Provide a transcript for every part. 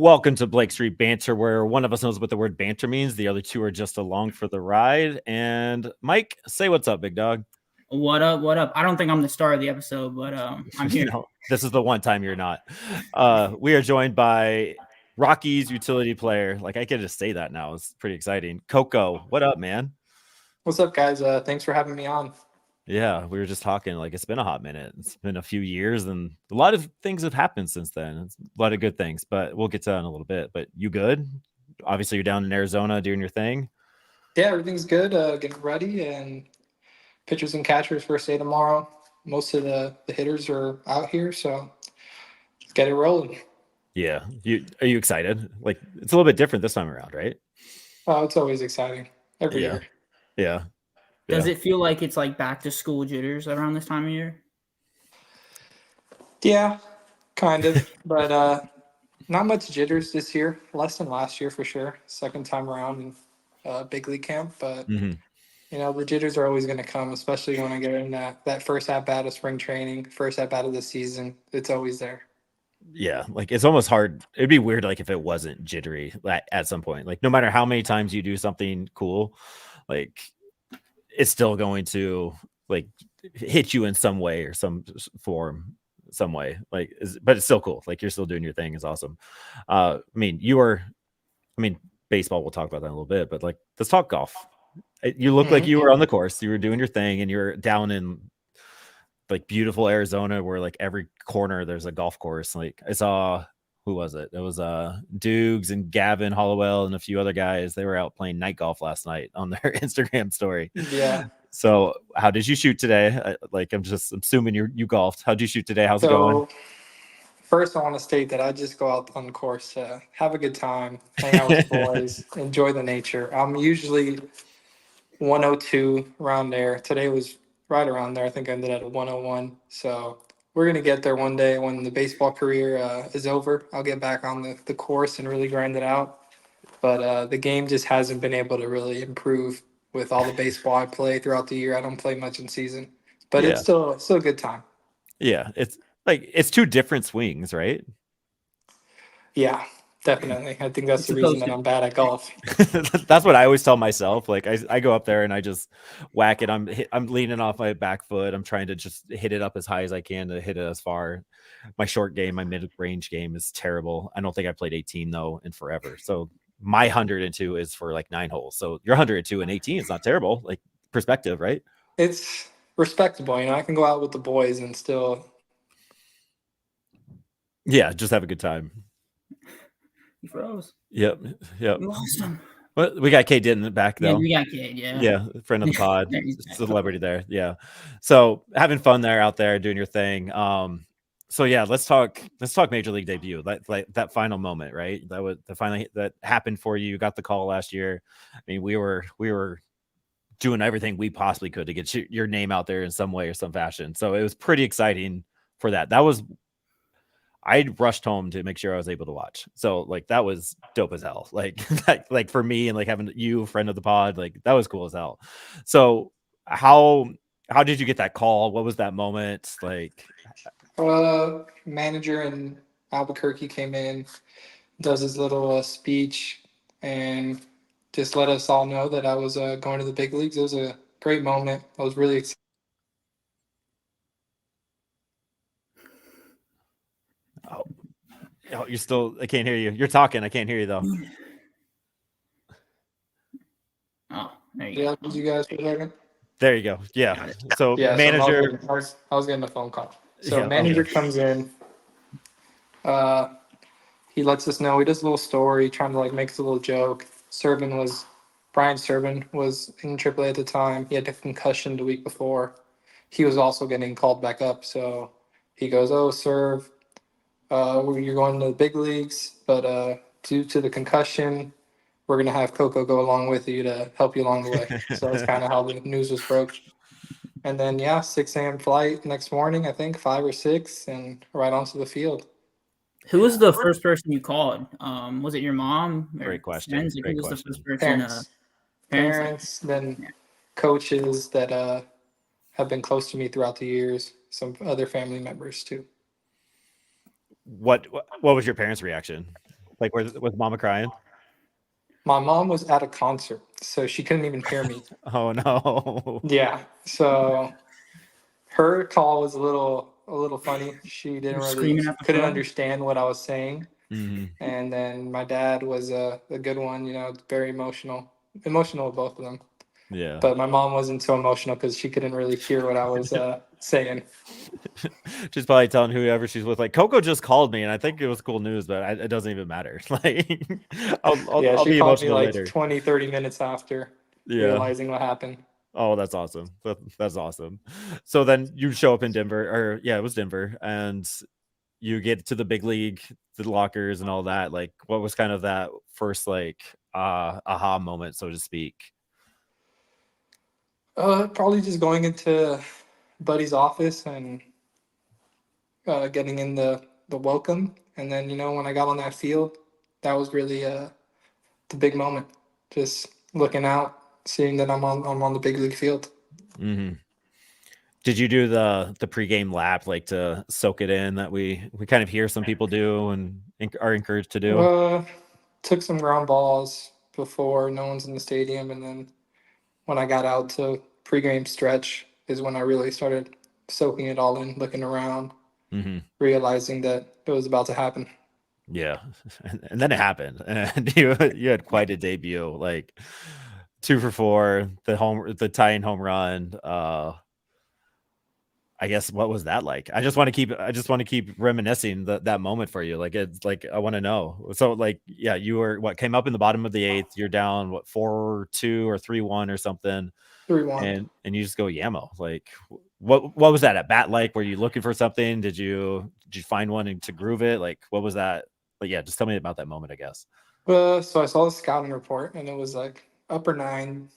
Welcome to Blake Street Banter, where one of us knows what the word banter means. The other two are just along for the ride. And Mike, say what's up, big dog. What up? What up? I don't think I'm the star of the episode, but I'm here. This is the one time you're not. We are joined by Rocky's utility player. Like, I get to say that now. It's pretty exciting. Coco, what up, man? What's up, guys? Thanks for having me on. Yeah, we were just talking. Like, it's been a hot minute. It's been a few years, and a lot of things have happened since then. It's a lot of good things, but we'll get to that in a little bit. But you good? Obviously, you're down in Arizona doing your thing. Yeah, everything's good. Getting ready, and pitchers and catchers first day tomorrow. Most of the hitters are out here, so let's get it rolling. Yeah. Are you excited? Like, it's a little bit different this time around, right? Oh, it's always exciting every year. Yeah. Does it feel like it's like back to school jitters around this time of year? Yeah, kind of, but not much jitters this year. Less than last year for sure. Second time around in big league camp, but you know the jitters are always going to come, especially when I get in that first at bat of spring training, first at bat of the season. It's always there. Yeah, like it's almost hard. It'd be weird, like if it wasn't jittery at some point. Like no matter how many times you do something cool, like it's still going to like hit you in some way or some form, some way. Like, but it's still cool. Like you're still doing your thing. Is awesome. Baseball. We'll talk about that in a little bit, but like let's talk golf. You look like you were on the course. You were doing your thing, and you're down in like beautiful Arizona where like every corner there's a golf course. Like I saw, who was it? It was Dukes and Gavin Hollowell and a few other guys. They were out playing night golf last night on their Instagram story. Yeah. So how did you shoot today? I'm just assuming you golfed. How'd you shoot today? How's it going? First, I want to state that I just go out on the course to have a good time, hang out with the boys, enjoy the nature. I'm usually 102 around there. Today was right around there. I think I ended at a 101. So we're going to get there one day when the baseball career is over. I'll get back on the course and really grind it out. But the game just hasn't been able to really improve with all the baseball I play throughout the year. I don't play much in season, but it's still a good time. Yeah, it's two different swings, right? Yeah, definitely. I think that's the reason that I'm bad at golf. That's what I always tell myself. Like I go up there and I just whack it. I'm leaning off my back foot. I'm trying to just hit it up as high as I can to hit it as far. My short game, my mid-range game is terrible. I don't think I played 18 though in forever. So my 102 is for like 9 holes. So your 102 and 18 is not terrible. Like perspective, right? It's respectable. You know, I can go out with the boys and still. Yeah, just have a good time. He froze. Yep. We lost him. Well, we got Kate in the back though. Yeah, we got Kate. Yeah. Yeah, friend of the pod, celebrity there. Yeah. So having fun there out there doing your thing. So yeah, let's talk major league debut. Like that final moment, right? That was that happened for you. You got the call last year. I mean, we were doing everything we possibly could to get your name out there in some way or some fashion. So it was pretty exciting for that. I rushed home to make sure I was able to watch. So like that was dope as hell. Like for me and like having you, friend of the pod, like that was cool as hell. So how did you get that call? What was that moment like? Manager in Albuquerque came in, does his little speech, and just let us all know that I was going to the big leagues. It was a great moment. I was really excited. Oh, you're still. I can't hear you. You're talking. I can't hear you though. Oh, there you go. Did you guys for a second? There you go. Yeah. So manager. So I was getting a phone call. So manager comes in. He lets us know. He does a little story, trying to like make a little joke. Brian Serban was in AAA at the time. He had a concussion the week before. He was also getting called back up. So he goes, "Oh, Serv, you're going to the big leagues, but due to the concussion, we're going to have Coco go along with you to help you along the way." So that's kind of how the news was broke. And then, 6 a.m. flight next morning, I think, 5 or 6, and right onto the field. Who was the first person you called? Was it your mom? Great question. Who was the first person? Parents, then coaches that have been close to me throughout the years, some other family members too. What was your parents' reaction? Like, was Mama crying? My mom was at a concert, so she couldn't even hear me. Oh no. Yeah, so her call was a little funny. She didn't You're really screaming at the couldn't phone. understand what I was saying. Mhm. And then my dad was a good one, very emotional with both of them. Yeah. But my mom wasn't so emotional because she couldn't really hear what I was saying. She's probably telling whoever she's with, like, Coco just called me, and I think it was cool news, but it doesn't even matter. Like, Yeah, I'll she be called me emotional like later. 20, 30 minutes after Yeah. realizing what happened. Oh, that's awesome. That's awesome. So then you show up in Denver, or yeah, it was Denver, and you get to the big league, the lockers, and all that. Like, what was kind of that first like aha moment, so to speak? Probably just going into Buddy's office and getting in the welcome. And then, when I got on that field, that was really the big moment. Just looking out, seeing that I'm on the big league field. Mm-hmm. Did you do the pregame lap, like, to soak it in, that we kind of hear some people do and are encouraged to do? Uh, Took some ground balls before no one's in the stadium, and then when I got out to pregame stretch is when I really started soaking it all in, looking around, Mm-hmm. realizing that it was about to happen. Yeah, and then it happened, and you had quite a debut, like 2 for 4, the tying home run. I guess, what was that like? I just want to keep reminiscing that moment for you. Like, it's like, I want to know. So, like, yeah, you were came up in the bottom of the 8th. You're down 4-2 or 3-1 or something, 3-1. and you just go yammo. Like, what was that at bat like? Were you looking for something? Did you find one to groove it? Like, what was that? But yeah, just tell me about that moment, I guess. So I saw the scouting report, and it was like upper 90s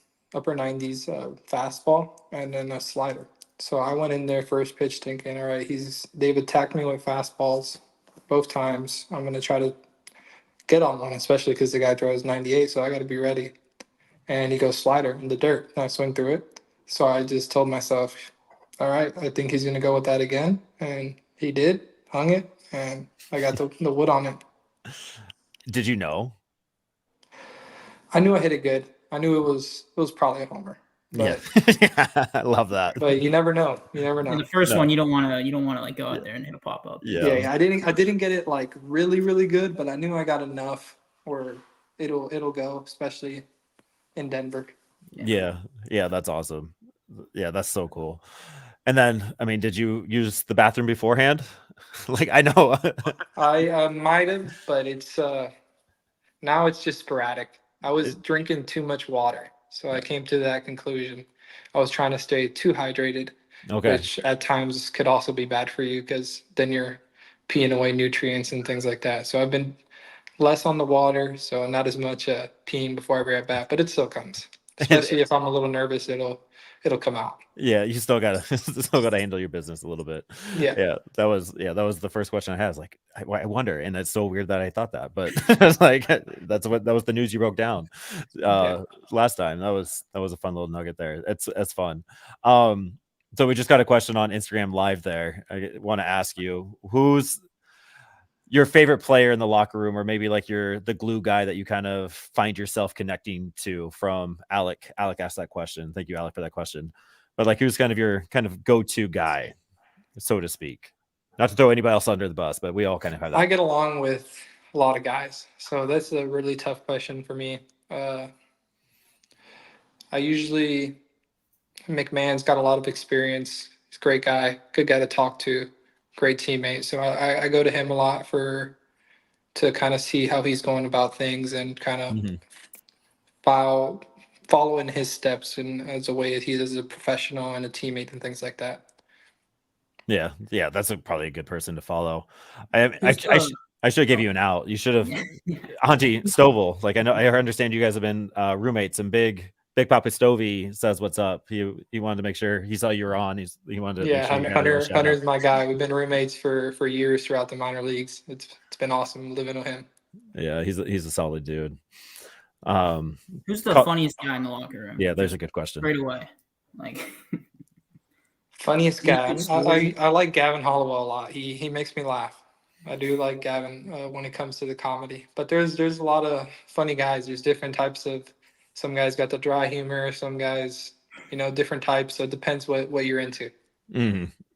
fastball, and then a slider. So I went in there first pitch thinking, all right, they've attacked me with fastballs both times. I'm gonna try to get on one, especially because the guy throws 98, so I got to be ready. And he goes slider in the dirt, and I swing through it. So I just told myself, all right, I think he's gonna go with that again, and he did, hung it, and I got the wood on it. Did you know? I knew I hit it good. I knew it was probably a homer. Yeah, But yeah, I love that. but you never know. You never know. In the first No. one, you don't want to like go out Yeah. there and hit a pop up. Yeah. Yeah, I didn't get it like really, really good, but I knew I got enough where it'll go, especially in Denver. Yeah, that's awesome. Yeah, that's so cool. And then, I mean, did you use the bathroom beforehand? Like, I know. I might have, but it's now it's just sporadic. I was drinking too much water, so I came to that conclusion. I was trying to stay too hydrated, Okay. which at times could also be bad for you because then you're peeing away nutrients and things like that. So I've been less on the water, so not as much peeing before every at bat, but it still comes. Especially if I'm a little nervous, it'll come out. Yeah, you still gotta handle your business a little bit. Yeah. Yeah, that was the first question I had. I was like, I wonder, and it's so weird that I thought that, but it's like, that was the news you broke down last time. That was a fun little nugget there. It's fun. So we just got a question on Instagram Live there. I want to ask you, who's your favorite player in the locker room, or maybe like the glue guy that you kind of find yourself connecting to? From Alec asked that question. Thank you, Alec, for that question. But, like, who's kind of your kind of go-to guy, so to speak? Not to throw anybody else under the bus, but we all kind of have that. I get along with a lot of guys, so that's a really tough question for me. I usually McMahon's got a lot of experience. He's a great guy, good guy to talk to, great teammate. So I go to him a lot to kind of see how he's going about things and kind of Mhm. follow in his steps and as a way that he is a professional and a teammate and things like that. Yeah, that's probably a good person to follow. I Who's I should give you an out. You should have Auntie Stovall. Like, I understand you guys have been roommates, and Big Papa Stovey says what's up. He wanted to make sure he saw you were on. He wanted to make sure you got a little shout out. Hunter's my guy. We've been roommates for years throughout the minor leagues. It's been awesome living with him. Yeah, he's a solid dude. Who's the funniest guy in the locker room? Yeah, there's a good question. Straight away, like funniest guy. I like Gavin Hollowell a lot. He makes me laugh. I do like Gavin when it comes to the comedy. But there's a lot of funny guys. There's different types of. Some guys got the dry humor. Some guys, different types. So it depends what you're into.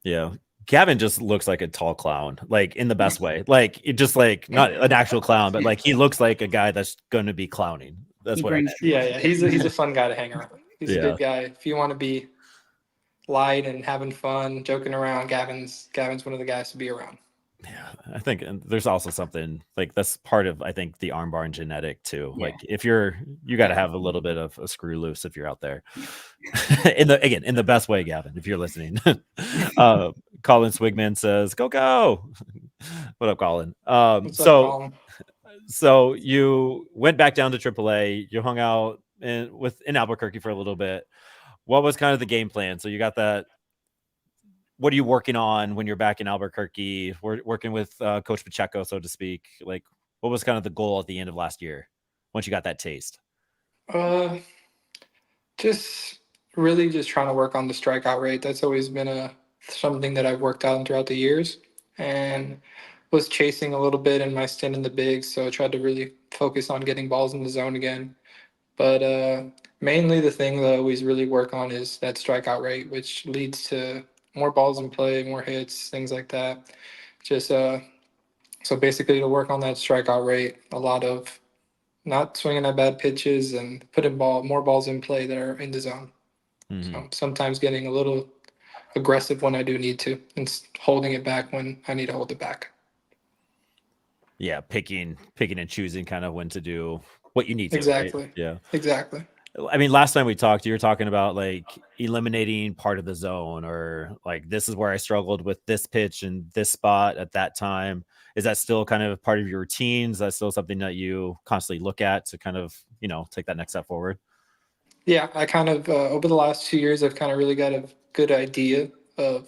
Yeah. Gavin just looks like a tall clown, like in the best way. Like it just like not an actual clown, but like he looks like a guy that's going to be clowning. That's what I meant. Yeah. He's a fun guy to hang around. He's a good guy. If you want to be light and having fun, joking around, Gavin's one of the guys to be around. Yeah, I think and there's also something like that's part of I think the arm bar and genetic too. Like if you got to have a little bit of a screw loose if you're out there. in the best way, Gavin, if you're listening. Colin Swigman says, "Go." What up, Colin? What's up, Colin? So you went back down to AAA. You hung out in Albuquerque for a little bit. What was kind of the game plan? So you got that. What are you working on when you're back in Albuquerque? We're working with Coach Pacheco, so to speak. Like, what was kind of the goal at the end of last year once you got that taste? Just really just trying to work on the strikeout rate. That's always been something that I've worked on throughout the years, and was chasing a little bit in my stint in the bigs. So I tried to really focus on getting balls in the zone again. But mainly the thing that I always really work on is that strikeout rate, which leads to more balls in play, more hits, things like that. Just so basically to work on that strikeout rate, a lot of not swinging at bad pitches and putting more balls in play that are in the zone. So sometimes getting a little aggressive when I do need to, and holding it back when I need to hold it back. Yeah, picking and choosing kind of when to do what you need to. Exactly. Right? Yeah. Exactly. I mean, last time we talked, you were talking about like eliminating part of the zone, or like this is where I struggled with this pitch and this spot at that time. Is that still kind of part of your routine? Is that still something that you constantly look at to kind of, take that next step forward? Yeah, I kind of over the last 2 years, I've kind of really got a good idea of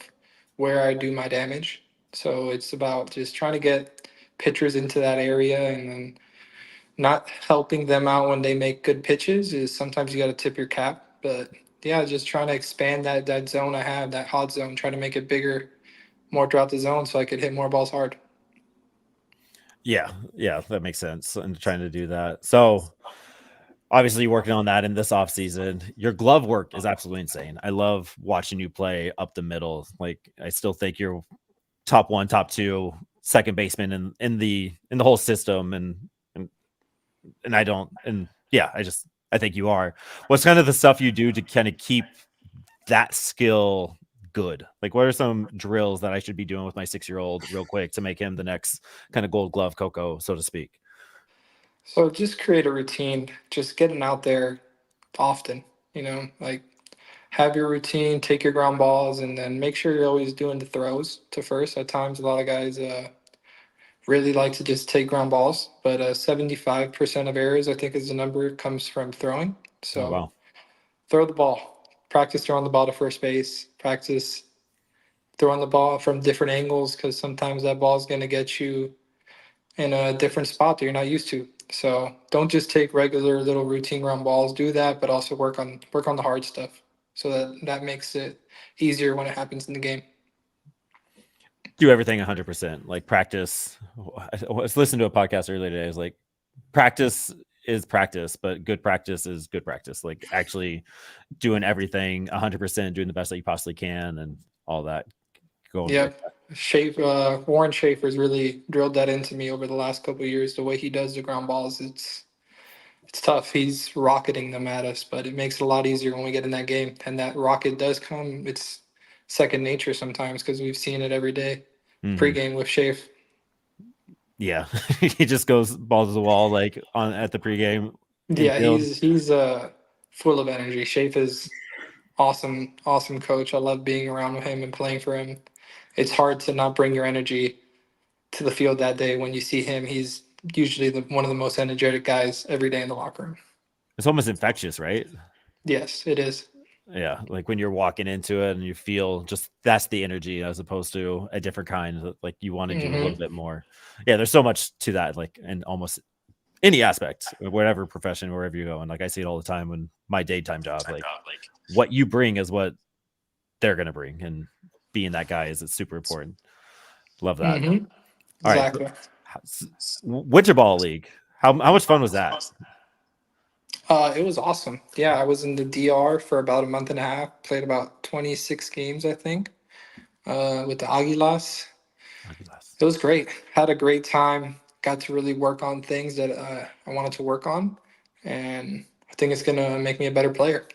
where I do my damage. So it's about just trying to get pitchers into that area, and then not helping them out when they make good pitches. Is sometimes you got to tip your cap, but yeah, just trying to expand that zone I have, that hot zone, try to make it bigger, more throughout the zone, so I could hit more balls hard. Yeah, that makes sense. And trying to do that. So obviously working on that in this off season. Your glove work is absolutely insane. I love watching you play up the middle. Like I still think you're top one, top two, second baseman in the whole system. And I don't, and yeah, I think you are. What's kind of the stuff you do to kind of keep that skill good? Like what are some drills that I should be doing with my 6-year-old real quick to make him the next kind of gold glove Coco, so to speak? So just create a routine, just getting out there often, like have your routine, take your ground balls, and then make sure you're always doing the throws to first. At times, a lot of guys really like to just take ground balls, but 75% of errors, I think, is the number, comes from throwing. So Oh, wow. throw the ball, practice throwing the ball to first base, practice throwing the ball from different angles, because sometimes that ball is going to get you in a different spot that you're not used to. So don't just take regular little routine ground balls. Do that, but also work on the hard stuff, so that makes it easier when it happens in the game. Do everything 100%. Like practice. I was listening to a podcast earlier today. I was like, practice is practice, but good practice is good practice. Like actually doing everything 100%, doing the best that you possibly can, and all that. Yep. Warren Schaefer's really drilled that into me over the last couple of years. The way he does the ground balls, it's tough. He's rocketing them at us, but it makes it a lot easier when we get in that game. And that rocket does come. It's second nature sometimes, because we've seen it every day pregame with Schaefer. Yeah, he just goes balls to the wall like at the pregame. Yeah, he's full of energy. Schaefer is awesome coach. I love being around with him and playing for him. It's hard to not bring your energy to the field that day when you see him. He's usually one of the most energetic guys every day in the locker room. It's almost infectious, right? Yes, it is. Yeah, like when you're walking into it and you feel just that's the energy as opposed to a different kind. Like you want to do a little bit more. Yeah, there's so much to that, like in almost any aspect, whatever profession, wherever you go. And like I see it all the time when my daytime job, like what you bring is what they're gonna bring, and being that guy is super important. Love that. All right. Exactly. Winter Ball League. How much fun was that? It was awesome. Yeah, I was in the DR for about a month and a half. Played about 26 games, I think, with the Aguilas. It was great. Had a great time. Got to really work on things that I wanted to work on, and I think it's gonna make me a better player.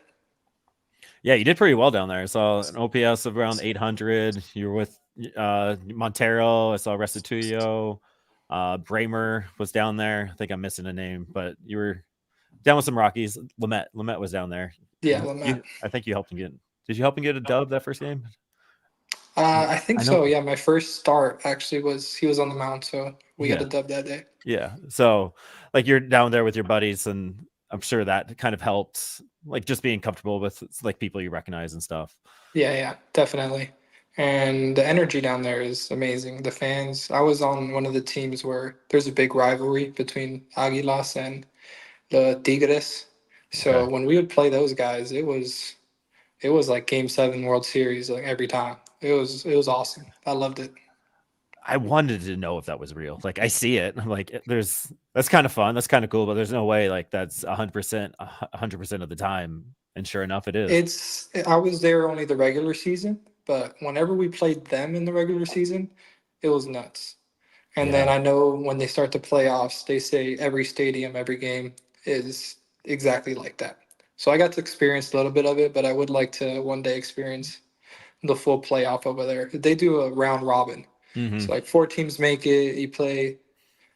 Yeah, you did pretty well down there. I saw an OPS of around 800. You were with Montero. I saw Restituyo. Bramer was down there. I think I'm missing a name, but you were down with some Rockies. Lamette was down there. Yeah, Lamette. I think you helped him get. Did you help him get a dub that first game? I think I know. so. Yeah, my first start actually was he was on the mound, so we got Yeah. a dub that day. Yeah. So, like, you're down there with your buddies, and I'm sure that kind of helped, like, just being comfortable with like people you recognize and stuff. Yeah, definitely. And the energy down there is amazing. The fans. I was on one of the teams where there's a big rivalry between Aguilas and the Tigres. So Okay. when we would play those guys, it was like Game 7 World Series like every time. It was awesome. I loved it. I wanted to know if that was real. Like, I see it. I'm like, that's kind of fun. That's kind of cool, but there's no way like that's 100% of the time. And sure enough, it is. I was there only the regular season, but whenever we played them in the regular season, it was nuts. And then Yeah. I know when they start the playoffs, they say every stadium, every game is exactly like that. So I got to experience a little bit of it, but I would like to one day experience the full playoff over there. They do a round robin. Mm-hmm. So like four teams make it. You play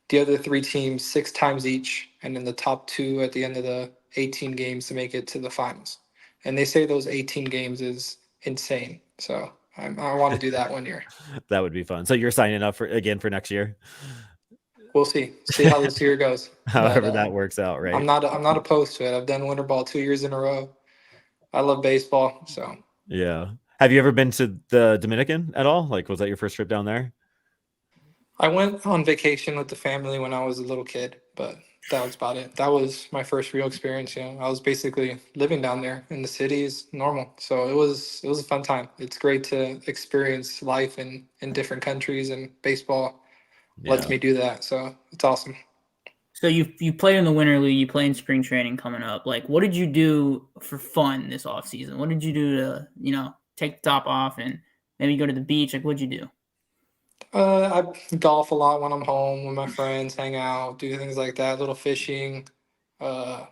the other three teams six times each, and then the top two at the end of the 18 games to make it to the finals. And they say those 18 games is insane. So I want to do that one year. That would be fun. So you're signing up for next year, We'll see how this year goes. But however that works out, right? I'm not opposed to it. I've done winter ball 2 years in a row. I love baseball, so Yeah. Have you ever been to the Dominican at all? Like, was that your first trip down there? I went on vacation with the family when I was a little kid, but that was about it. That was my first real experience. I was basically living down there in the city is normal, so it was a fun time. It's great to experience life in different countries, and baseball lets Yeah. me do that. So it's awesome. So you play in the winter league, you play in spring training coming up. Like, what did you do for fun this off season? What did you do to take the top off and maybe go to the beach? Like, what'd you do? I golf a lot when I'm home with my friends, hang out, do things like that, little fishing. Uh,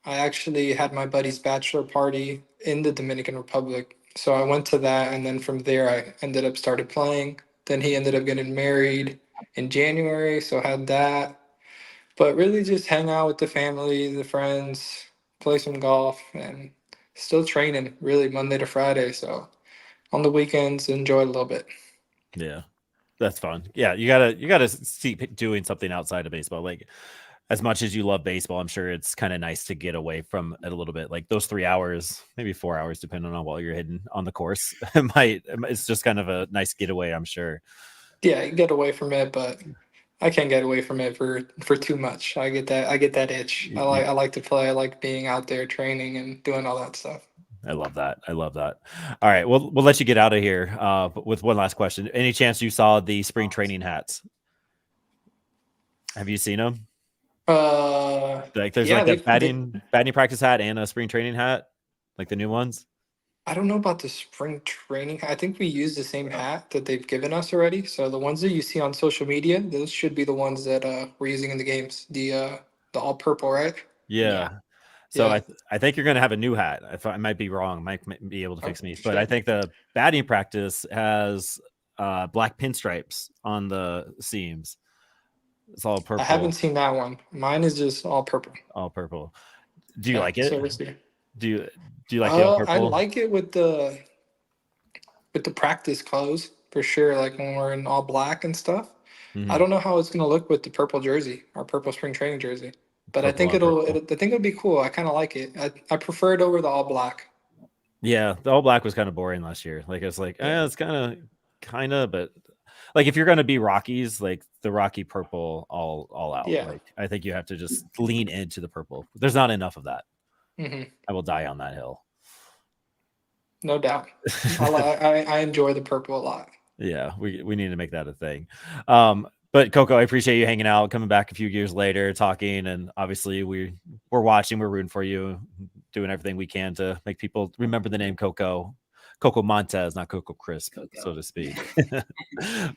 I actually had my buddy's bachelor party in the Dominican Republic. So I went to that, and then from there, I ended up started playing. Then he ended up getting married in January, so had that. But really just hang out with the family, the friends, play some golf, and still training really Monday to Friday. So on the weekends, enjoy a little bit. Yeah. That's fun. Yeah, you gotta keep doing something outside of baseball. Like, as much as you love baseball, I'm sure it's kind of nice to get away from it a little bit. Like those 3 hours, maybe 4 hours, depending on what you're hitting on the course. It's just kind of a nice getaway, I'm sure. Yeah, you get away from it, but I can't get away from it for too much. I get that itch. I like to play. I like being out there training and doing all that stuff. I love that. I love that. All right, we'll let you get out of here. But with one last question: any chance you saw the spring training hats? Have you seen them? Like, there's Yeah, like a they batting practice hat and a spring training hat, like the new ones. I don't know about the spring training. I think we use the same hat that they've given us already. So the ones that you see on social media, those should be the ones that we're using in the games. The all purple, right? Yeah. So Yeah. I think you're gonna have a new hat. If I might be wrong, Mike might be able to Oh, fix me, but I shit. think the batting practice has black pinstripes on the seams. It's all I haven't purple, seen that one. Mine is just all purple. all purple. Do you Yeah. like it? So we'll see. Do you do you like the all I purple? like it with the practice clothes for sure. Like when we're in all black and stuff. I Mhm. don't know how it's gonna look with the purple jersey, our purple spring training jersey, but I Purple think on purple. I think it'll be cool. I kind of like it. I prefer it over the all black. Yeah, the all black was kind of boring last year. Like, it's like, Yeah, it's kind of, but like, if you're gonna be Rockies, like the Rocky purple all out. yeah, Like, I think you have to just lean into the purple. There's not enough of that. hmm I will die on that hill. no doubt. I enjoy the purple a lot. Yeah, we need to make that a thing. But Coco, I appreciate you hanging out, coming back a few years later, talking, and obviously we're watching, we're rooting for you, doing everything we can to make people remember the name Coco Montes, not Coco Crisp, so to speak.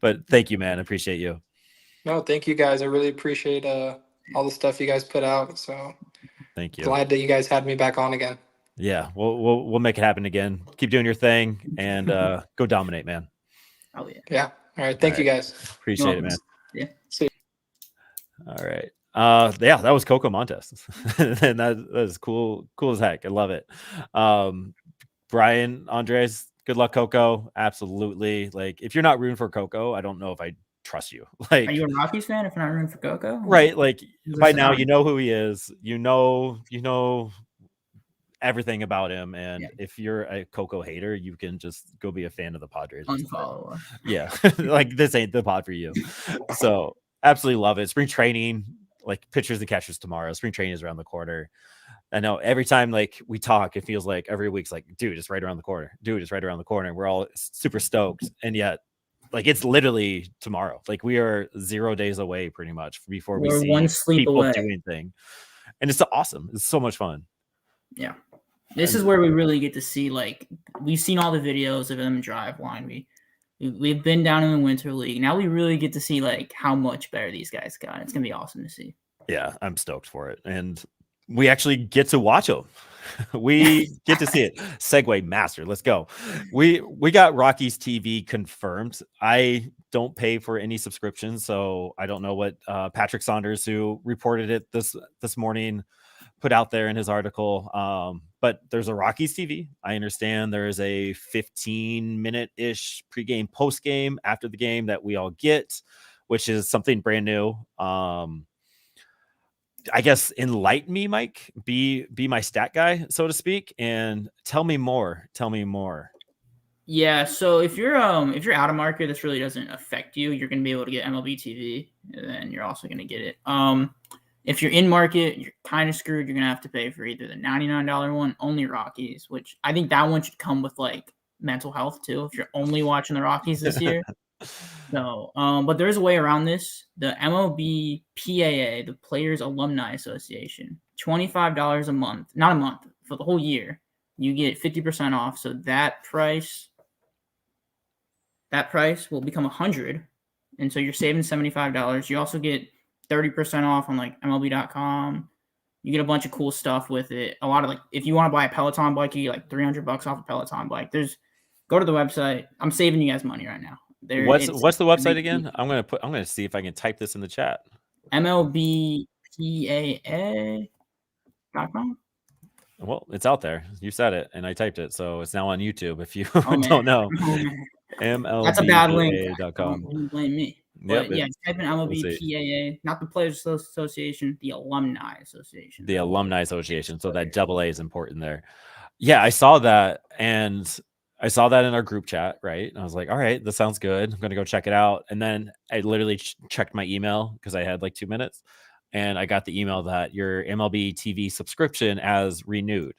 But thank you, man. I appreciate you. No, thank you guys. I really appreciate all the stuff you guys put out. So thank you. Glad that you guys had me back on again. Yeah, we'll make it happen again. Keep doing your thing and go dominate, man. Oh yeah. Yeah. All right. Thank you guys. Appreciate it, man. Yeah. See you. All right. Yeah, that was Coco Montes. And that is cool as heck. I love it. Brian, Andres, good luck, Coco. Absolutely. Like, if you're not rooting for Coco, I don't know if I trust you. Like, are you a Rockies fan if you're not rooting for Coco? Right. Like, by now you know who he is. You know everything about him, and if you're a Coco hater, you can just go be a fan of the Padres. Unfollow. Yeah. Like, this ain't the pod for you. So absolutely love it. Spring training, like pitchers and catchers tomorrow. Spring training is around the corner. I know every time like we talk, it feels like every week's like, dude, it's right around the corner. Dude, it's right around the corner. We're all super stoked. And yet, like, it's literally tomorrow. Like, we are 0 days away pretty much before we see one sleep people away. doing thing. And it's awesome. It's so much fun. Yeah. This is where we really get to see, like, we've seen all the videos of them drive line. We've been down in the Winter League. Now we really get to see, like, how much better these guys got. It's going to be awesome to see. Yeah, I'm stoked for it. And we actually get to watch them. We get to see it. Segue master. Let's go. We got Rockies TV confirmed. I don't pay for any subscriptions, so I don't know what Patrick Saunders, who reported it this morning, put out there in his article. But there's a Rockies TV. I understand there is a 15-minute-ish pregame, postgame after the game that we all get, which is something brand new. I guess enlighten me, Mike. Be my stat guy, so to speak, and tell me more. Yeah, so if you're out of market, this really doesn't affect you. You're going to be able to get MLB TV, and then you're also going to get it. If you're in market, you're kind of screwed. You're going to have to pay for either the $99 one, only Rockies, which I think that one should come with like mental health too. If you're only watching the Rockies this year. So, but there is a way around this. The MLB PAA, the Players Alumni Association, $25 a month, not a month, for the whole year. You get 50% off. So that price will become $100. And so you're saving $75. You also get 30% off on like MLB.com. You get a bunch of cool stuff with it. A lot of like, if you want to buy a Peloton bike, you get like $300 off a Peloton bike. Go to the website. I'm saving you guys money right now. What's the website again? I'm gonna see if I can type this in the chat. MLBPAA.com. Well, it's out there. You said it, and I typed it, so it's now on YouTube. If you don't know, MLBPAA.com. That's a bad link. Don't blame me. But yep, yeah, type in MLBPAA, not the Players Association, the Alumni Association. The Alumni Association. So that double A is important there. Yeah, I saw that, and I saw that in our group chat, right? And I was like, all right, this sounds good. I'm going to go check it out. And then I literally checked my email because I had like 2 minutes, and I got the email that your MLB TV subscription has renewed.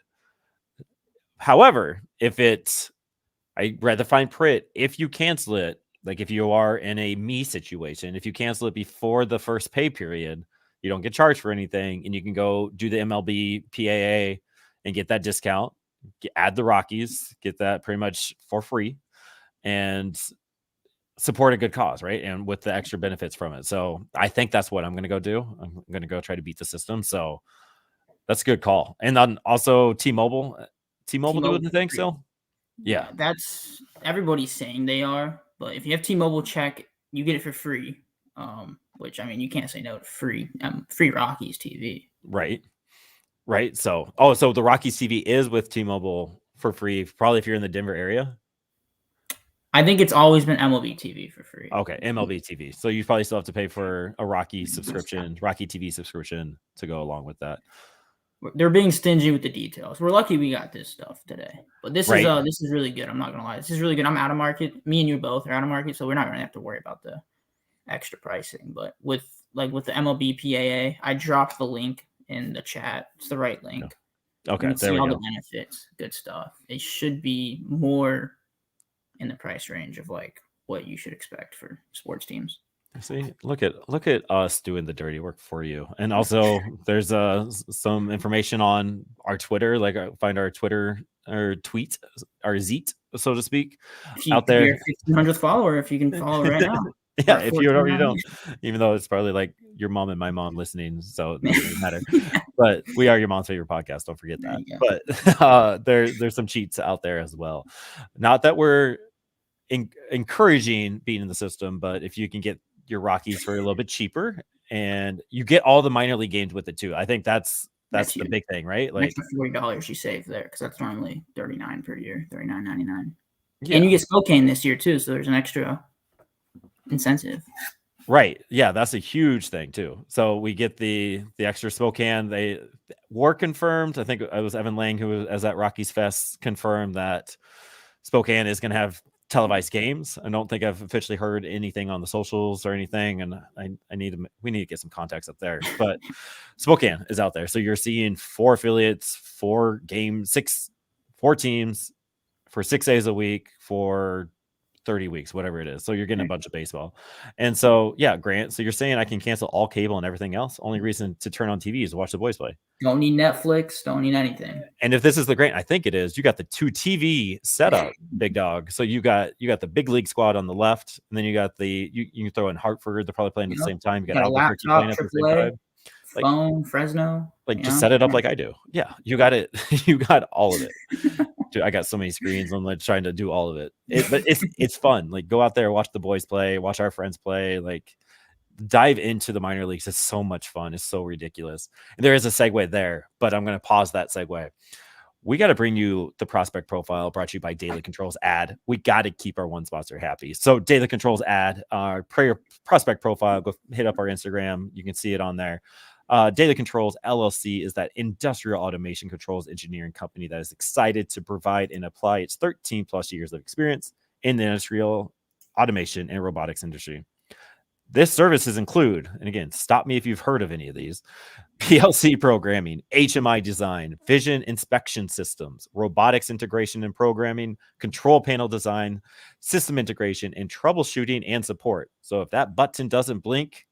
However, I read the fine print, if you cancel it, like if you are in a me situation, if you cancel it before the first pay period, you don't get charged for anything, and you can go do the MLB PAA and get that discount. Add the Rockies, get that pretty much for free, and support a good cause, right? And with the extra benefits from it. So I think that's what I'm going to go do. I'm going to go try to beat the system. So that's a good call. And then also T-Mobile doing the thing still. Yeah, that's everybody's saying they are. But if you have T-Mobile, check, you get it for free. Which, I mean, you can't say no to free Rockies TV. Right. So the Rockies TV is with T-Mobile for free, probably if you're in the Denver area. I think it's always been MLB TV for free. Okay, MLB TV. So you probably still have to pay for a Rocky TV subscription to go along with that. They're being stingy with the details. We're lucky we got this stuff today. But this is really good. I'm not going to lie. This is really good. I'm out of market. Me and you both are out of market, so we're not going to have to worry about the extra pricing. But with the MLB PAA, I dropped the link in the chat. It's the right link. Okay, you can see all the benefits. Good stuff. It should be more in the price range of like what you should expect for sports teams. See, look at us doing the dirty work for you. And also, there's some information on our Twitter. Like, find our Twitter or tweet, our zeet, so to speak, out If there. you're 1,500th follower, if you can follow right now. Yeah, if you already don't, even though it's probably like your mom and my mom listening, so it doesn't matter. But we are your mom's favorite podcast. Don't forget that. But there's some cheats out there as well. Not that we're encouraging being in the system, but if you can get your Rockies for a little bit cheaper, and you get all the minor league games with it too, I think that's the big thing, right? Like extra $40 you save there, because that's normally $39 per year, $39.99. Yeah. And you get Spokane this year too, so there's an extra incentive. Right. Yeah, that's a huge thing too. So we get the extra Spokane. They were confirmed. I think it was Evan Lang who was at Rockies Fest confirmed that Spokane is going to have televised games. I don't think I've officially heard anything on the socials or anything, and we need to get some context up there. But Spokane is out there, so you're seeing 4 affiliates, 4 games, 4 teams for 6 days a week for 30 weeks, whatever it is. So you're getting a bunch of baseball. And so, yeah, Grant, so you're saying I can cancel all cable and everything else? Only reason to turn on TV is to watch the boys play. Don't need Netflix, don't need anything. And if this is the Grant, I think it is, you got the 2 TV setup, big dog. So you got the big league squad on the left, and then you got you can throw in Hartford. They're probably playing at the same time. You got Albuquerque playing at the same time. Phone, Fresno. Like, just set it up like I do. Yeah, you got it. You got all of it. Dude, I got so many screens. I'm like trying to do all of it. But it's fun. Like, go out there, watch the boys play, watch our friends play. Like, dive into the minor leagues. It's so much fun. It's so ridiculous. And there is a segue there, but I'm going to pause that segue. We got to bring you the prospect profile brought to you by Daily Controls ad. We got to keep our one sponsor happy. So Daily Controls ad, our prayer prospect profile, go hit up our Instagram. You can see it on there. Daily Controls LLC is that industrial automation controls engineering company that is excited to provide and apply its 13 plus years of experience in the industrial automation and robotics industry. This services include, and again, stop me if you've heard of any of these, PLC programming, HMI design, vision inspection systems, robotics integration and programming, control panel design, system integration, and troubleshooting and support. So if that button doesn't blink,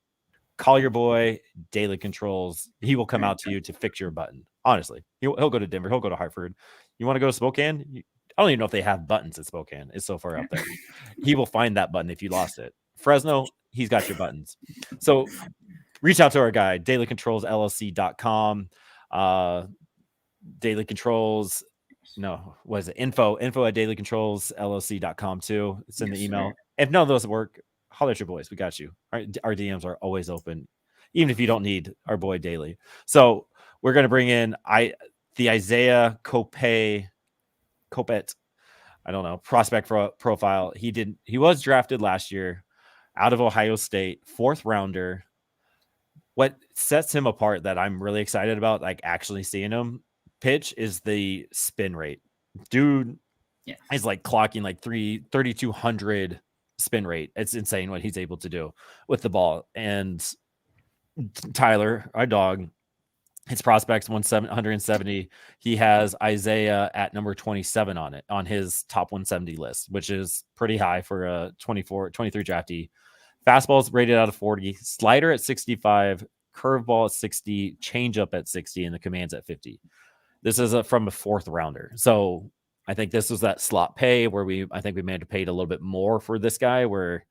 call your boy Daily Controls. He will come out to you to fix your button. Honestly, he'll go to Denver. He'll go to Hartford. You want to go to Spokane? I don't even know if they have buttons at Spokane. It's so far out there. He will find that button if you lost it. Fresno, he's got your buttons. So reach out to our guy, dailycontrolsllc.com. Daily Controls, no, what is it? Info at dailycontrolsllc.com too. It's in the email. Sir. If none of those work, holler at your boys. We got you. Our DMs are always open, even if you don't need our boy Daily. So we're going to bring in the Isaiah Copet, I don't know, prospect profile. He was drafted last year out of Ohio State, 4th rounder. What sets him apart that I'm really excited about, like actually seeing him pitch, is the spin rate. Dude is like clocking like 3,200 spin rate. It's insane what he's able to do with the ball. And Tyler, our dog, his prospects 170. He has Isaiah at number 27 on it, on his top 170 list, which is pretty high for a 23 draftee. Fastball's rated out of 40, slider at 65, curveball at 60, changeup at 60, and the command's at 50. This is from a 4th rounder. So I think this was that slot pay where I think we may have paid a little bit more for this guy, where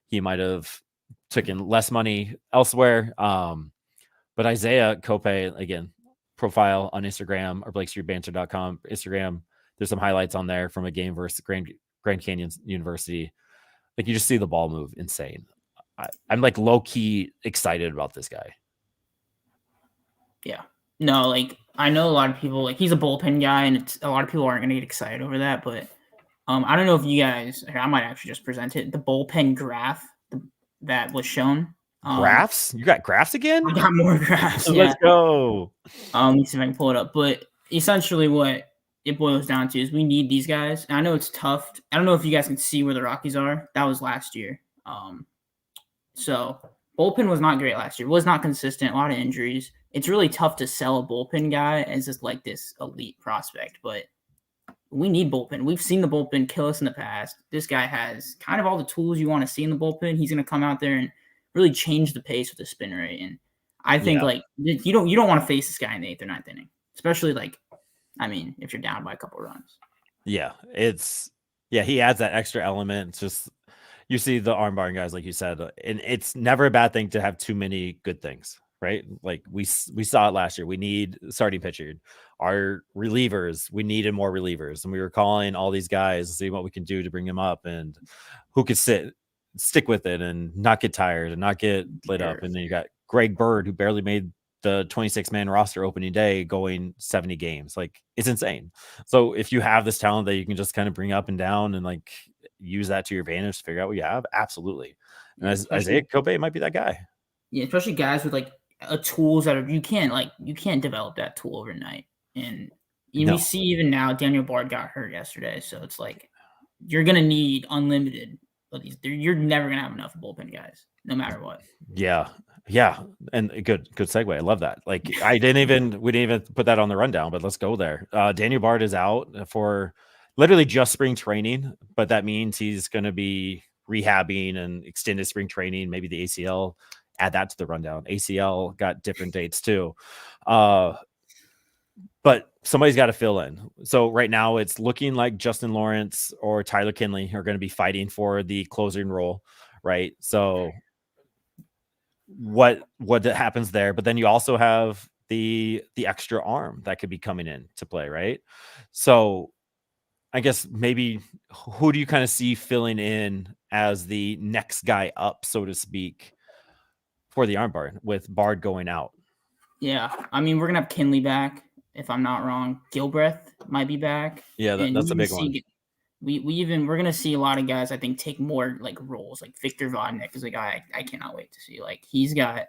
he might have taken less money elsewhere. But Isaiah Copet, again, profile on Instagram or BlakeStreetBanter.com Instagram. There's some highlights on there from a game versus Grand Canyon University. Like, you just see the ball move, insane. I'm like low key excited about this guy. Yeah. No, like, I know a lot of people, like, he's a bullpen guy, and a lot of people aren't going to get excited over that. But I don't know if you guys, I might actually just present it. The bullpen graph that was shown. Graphs? You got graphs again? I got more graphs. Let's go. Let me see if I can pull it up. But essentially, what it boils down to is we need these guys. And I know it's tough. I don't know if you guys can see where the Rockies are. That was last year. So bullpen was not great last year. It was not consistent. A lot of injuries. It's really tough to sell a bullpen guy as just like this elite prospect. But we need bullpen. We've seen the bullpen kill us in the past. This guy has kind of all the tools you want to see in the bullpen. He's going to come out there and really change the pace with the spin rate. And I think like you don't want to face this guy in the 8th or 9th inning, especially like, I mean, if you're down by a couple of runs. Yeah, he adds that extra element. It's just you see the arm barring guys, like you said, and it's never a bad thing to have too many good things, right? Like we saw it last year. We need starting pitcher. Our relievers, we needed more relievers, and we were calling all these guys to see what we can do to bring them up and who could stick with it and not get tired and not get lit up. And then you got Greg Bird, who barely made the 26-man roster opening day, going 70 games. Like, it's insane. So if you have this talent that you can just kind of bring up and down and like use that to your advantage to figure out what you have, absolutely. And Isaiah Kobe might be that guy. Yeah, especially guys with like tools that you can't develop that tool overnight. And we see even now Daniel Bard got hurt yesterday, so it's like you're gonna need unlimited of these. You're never gonna have enough bullpen guys, no matter what. Yeah, and good segue. I love that. Like we didn't even put that on the rundown, but let's go there. Daniel Bard is out for literally just spring training, but that means he's going to be rehabbing and extended spring training, maybe the ACL. Add that to the rundown. ACL got different dates too. But somebody's got to fill in. So right now it's looking like Justin Lawrence or Tyler Kinley are going to be fighting for the closing role, right? So what happens there? But then you also have the extra arm that could be coming in to play, right? So I guess maybe who do you kind of see filling in as the next guy up, so to speak, for the arm bar with Bard going out? Yeah, I mean, we're gonna have Kinley back, if I'm not wrong. Gilbreth might be back. Yeah, that's a big one. We're gonna see a lot of guys, I think, take more like roles. Like Victor Vodnik is a guy I cannot wait to see. Like he's got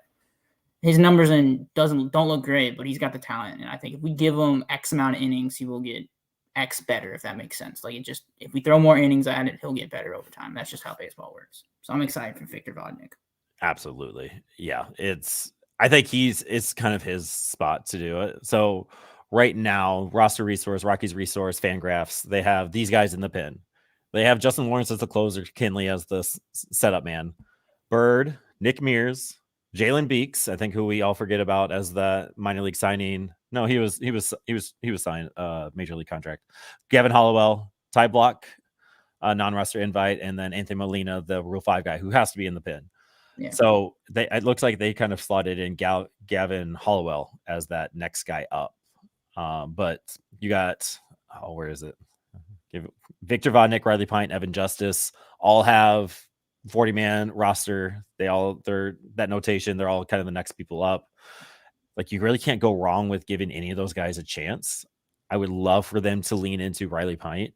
his numbers and don't look great, but he's got the talent. And I think if we give him X amount of innings, he will get X better, if that makes sense. Like if we throw more innings at it, he'll get better over time. That's just how baseball works. So I'm excited for Victor Vodnik. Absolutely. Yeah. I think it's kind of his spot to do it. So right now, roster resource, Rockies resource, Fangraphs, they have these guys in the pen. They have Justin Lawrence as the closer, Kinley as the setup man, Bird, Nick Mears, Jalen Beeks, I think, who we all forget about as the minor league signing. No, he was signed major league contract. Gavin Hollowell, Ty Block, non-roster invite, and then Anthony Molina, the Rule 5 guy, who has to be in the pen. Yeah. So it looks like they kind of slotted in Gavin Hollowell as that next guy up. But you got, where is it? Victor Vodnik, Riley Pint, Evan Justice all have 40-man roster. They're that notation. They're all kind of the next people up. Like, you really can't go wrong with giving any of those guys a chance. I would love for them to lean into Riley Pint.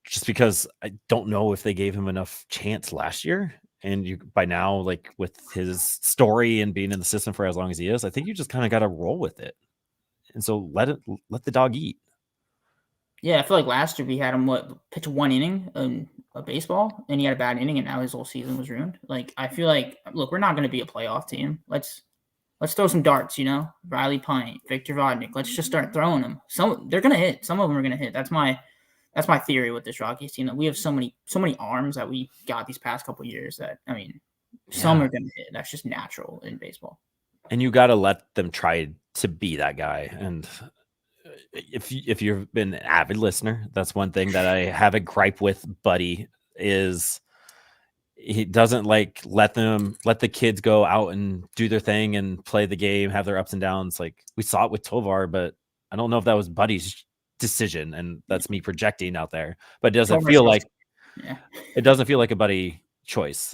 Just because I don't know if they gave him enough chance last year. And by now, like with his story and being in the system for as long as he is, I think you just kind of got to roll with it. And so let the dog eat. Yeah, I feel like last year we had him pitch one inning of baseball, and he had a bad inning, and now his whole season was ruined. Like, I feel like, look, we're not going to be a playoff team. Let's throw some darts, Riley Pint, Victor Vodnik. Let's just start throwing them. They're going to hit. Some of them are going to hit. That's my theory with this Rockies team, that we have so many arms that we got these past couple of years that, I mean, some are going to hit. That's just natural in baseball. And you got to let them try to be that guy. And if you've been an avid listener, that's one thing that I have a gripe with Buddy is he doesn't like let the kids go out and do their thing and play the game, have their ups and downs. Like, we saw it with Tovar, but I don't know if that was Buddy's decision, and that's me projecting out there, but it doesn't feel like a Buddy choice.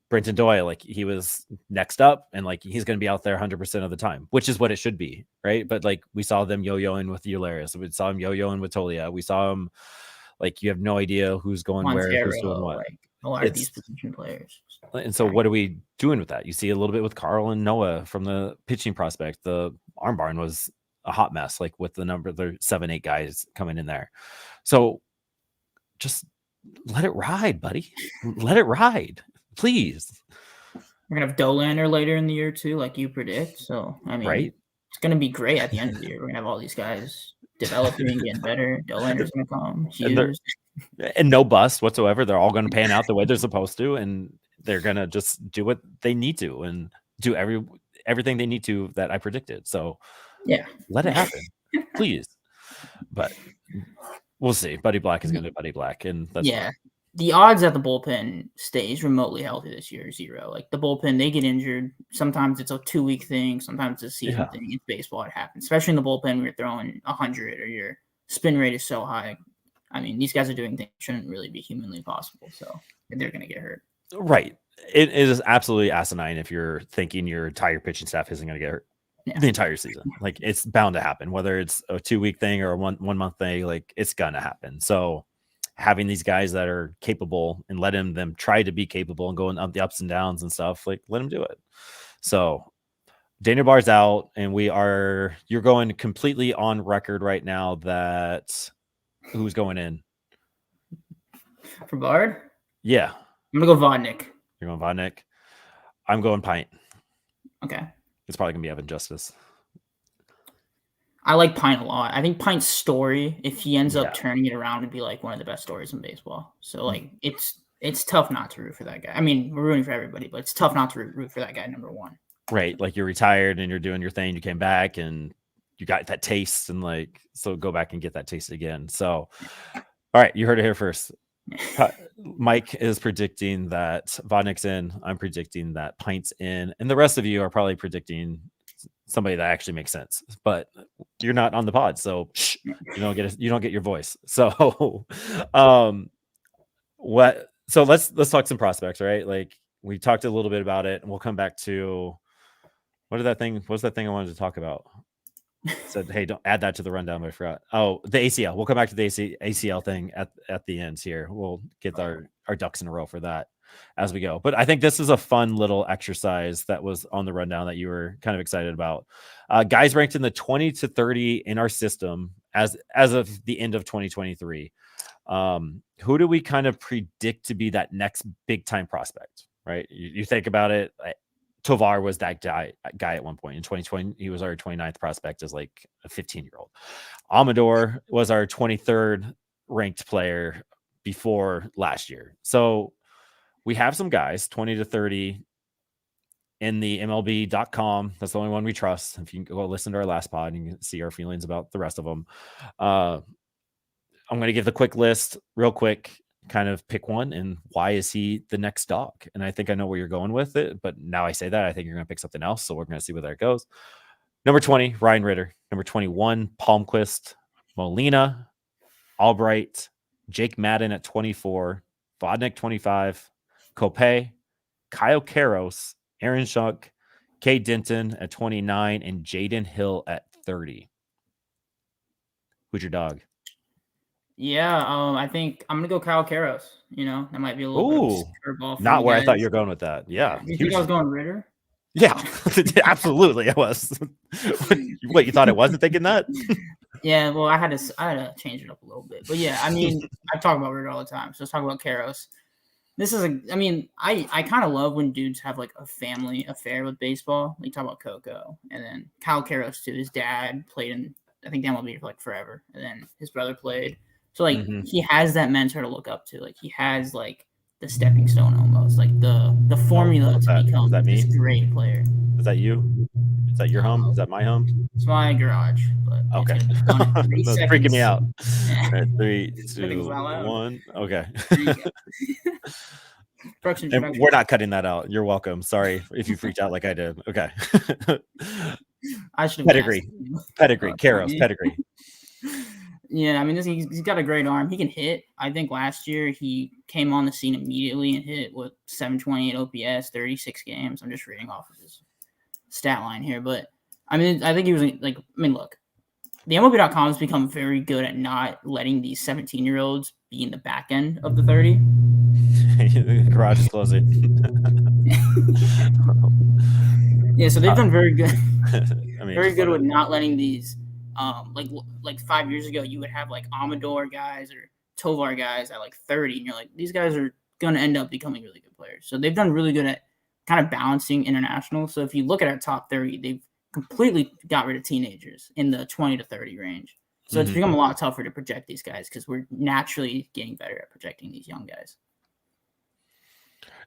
Brenton Doyle, like, he was next up, and like he's going to be out there 100% of the time, which is what it should be, right? But like, we saw them yo-yoing with Eulerus, we saw him yo-yoing with Tolia, we saw him, like, you have no idea who's going where, who's doing what. Like, a lot of these position players. And so what are we doing with that? You see a little bit with Carl and Noah from the pitching prospect. The arm barn was a hot mess, like with the 7-8 guys coming in there. So just let it ride, buddy. Let it ride, please. We're gonna have Dolander later in the year too, like you predict. So I mean, right? It's gonna be great at the end of the year. We're gonna have all these guys developing and getting better. Dolander's gonna come. And no bust whatsoever. They're all going to pan out the way they're supposed to, and they're gonna just do what they need to and do everything they need to that I predicted. So Yeah, let it happen, please. But we'll see. Buddy Black is gonna be Buddy Black, and that's fine. The odds that the bullpen stays remotely healthy this year are 0. Like the bullpen, they get injured. Sometimes it's a 2-week thing. Sometimes it's a season thing. It's baseball. It happens, especially in the bullpen when you're throwing 100 or your spin rate is so high. I mean, these guys are doing things that shouldn't really be humanly possible. So they're going to get hurt. Right. It is absolutely asinine if you're thinking your entire pitching staff isn't going to get hurt the entire season. Like it's bound to happen, whether it's a 2-week thing or a one month thing. Like it's gonna happen. So having these guys that are capable and letting them try to be capable and going up the ups and downs and stuff, like let them do it. So Daniel Barr's out, and you're going completely on record right now that who's going in for Bard? Yeah, I'm gonna go Vodnik. You're going Vodnik. I'm going Pint. Okay. It's probably gonna be Evan Justice. I like Pint a lot. I think Pint's story, if he ends up turning it around, would be like one of the best stories in baseball. So like it's tough not to root for that guy. I mean, we're rooting for everybody, but it's tough not to root for that guy number one. Right. Like you're retired and you're doing your thing. You came back and you got that taste, and like, so go back and get that taste again. So, all right, you heard it here first. Mike is predicting that Vodnik's in. I'm predicting that Pint's in, and the rest of you are probably predicting somebody that actually makes sense. But you're not on the pod, so you don't get your voice. So, So let's talk some prospects, right? Like we talked a little bit about it, and we'll come back to what's that thing I wanted to talk about? Said, hey, don't add that to the rundown, but I forgot. Oh, the ACL. We'll come back to the ACL thing at the ends here. We'll get our ducks in a row for that as we go. But I think this is a fun little exercise that was on the rundown that you were kind of excited about. Guys ranked in the 20 to 30 in our system as of the end of 2023. Who do we kind of predict to be that next big time prospect, right? You think about it. Tovar was that guy at one point in 2020. He was our 29th prospect as like a 15-year-old. Amador was our 23rd ranked player before last year. So we have some guys 20 to 30 in the MLB.com. That's the only one we trust. If you can go listen to our last pod, you can see our feelings about the rest of them. I'm going to give the quick list real quick. Kind of pick one, and why is he the next dog? And I think I know where you're going with it, but now I say that, I think you're going to pick something else. So we're going to see where that goes. Number 20, Ryan Ritter. Number 21, Palmquist, Molina, Albright, Jake Madden at 24, Vodnik 25, Kopay, Kyle Karros, Aaron Schunk, Cade Denton at 29, and Jaden Hill at 30. Who's your dog? Yeah, I think I'm gonna go Kyle Karros. You know, that might be a little bit of a curveball. Not where I thought you were going with that. Yeah. You think I was going Ritter? Yeah, absolutely. I was. What, you thought I wasn't thinking that? Yeah, well, I had to change it up a little bit. But yeah, I mean, I talk about Ritter all the time. So let's talk about Karros. I kind of love when dudes have like a family affair with baseball. Like talk about Coco, and then Kyle Karros too. His dad played in, I think, the MLB for like forever, and then his brother played. So like he has that mentor to look up to. Like he has like the stepping stone almost, like the formula to become this great player. Is that you? Is that your home? Is that my home? It's my garage. But okay. It's done in 3 seconds. Freaking me out. Yeah. Right, 3, 2, 1. Okay. And we're not cutting that out. You're welcome. Sorry if you freaked out like I did. Okay. I should have pedigree. Karros, pedigree. Yeah, I mean, he's got a great arm. He can hit. I think last year he came on the scene immediately and hit with 728 OPS, 36 games. I'm just reading off of his stat line here. But, I mean, I think he was like, look, the MLB.com has become very good at not letting these 17-year-olds be in the back end of the 30. The garage is closing. Yeah, so they've done very good. Very good with not letting these. Like 5 years ago, you would have like Amador guys or Tovar guys at like 30, and you're like, these guys are going to end up becoming really good players. So they've done really good at kind of balancing international. So if you look at our top 30, they've completely got rid of teenagers in the 20 to 30 range. So it's become a lot tougher to project these guys because we're naturally getting better at projecting these young guys.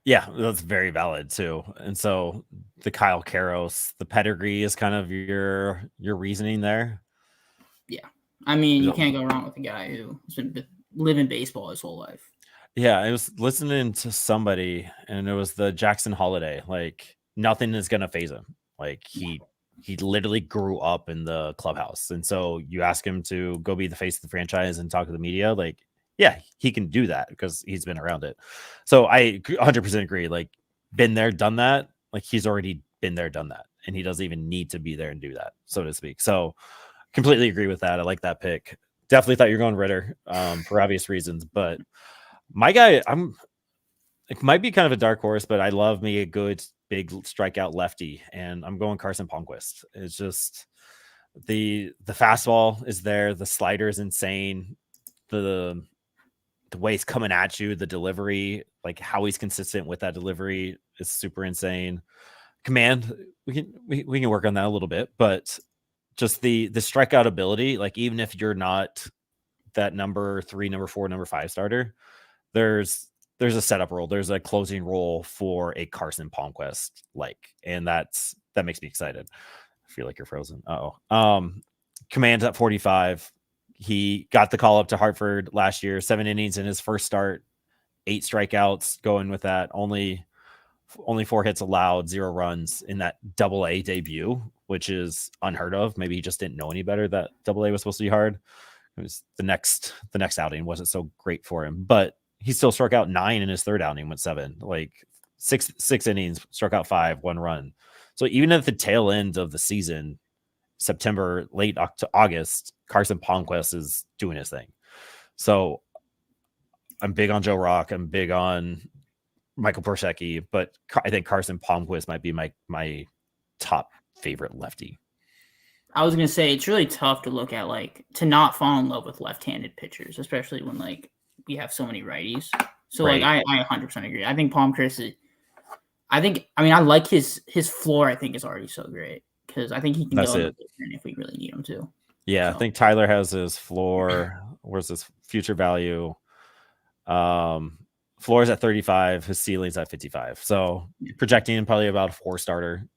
Yeah, that's very valid too. And so the Kyle Karros, the pedigree is kind of your reasoning there. Yeah, I mean, you can't go wrong with a guy who's been living baseball his whole life. Yeah, I was listening to somebody, and it was the Jackson Holiday. Like nothing is gonna phase him. Like he literally grew up in the clubhouse, and so you ask him to go be the face of the franchise and talk to the media. Like, yeah, he can do that because he's been around it. So I 100% agree. Like, been there, done that. Like he's already been there, done that, and he doesn't even need to be there and do that, so to speak. So completely agree with that. I like that pick. Definitely thought you were going Ritter for obvious reasons, but my guy, it might be kind of a dark horse, but I love me a good big strikeout lefty, and I'm going Carson Palmquist. It's just the fastball is there, the slider is insane, the way he's coming at you, the delivery, like how he's consistent with that delivery is super insane. Command, we can work on that a little bit, but just the strikeout ability, like even if you're not that number 3, number 4, number 5 starter, there's a setup role, there's a closing role for a Carson Palmquist, and that makes me excited. I feel like you're frozen. Command's at 45. He got the call up to Hartford last year, 7 innings in his first start, 8 strikeouts, going with that. Only 4 hits allowed, 0 runs in that AA debut, which is unheard of. Maybe he just didn't know any better that AA was supposed to be hard. It was the next outing wasn't so great for him, but he still struck out 9 in his third outing, went 7, like six innings, struck out 5, 1 run. So even at the tail end of the season, September, late August, Carson Palmquist is doing his thing. So I'm big on Joe Rock. I'm big on Michael Porshecki, but I think Carson Palmquist might be my top favorite lefty. I was gonna say it's really tough to look at, to not fall in love with left-handed pitchers, especially when we have so many righties. So right. I 100% agree. I think Palmquist I like his floor. I think is already so great because I think he can go in if we really need him to. Yeah, so. I think Tyler has his floor. Where's his future value? Floor is at 35. His ceiling's at 55. So projecting probably about a 4 starter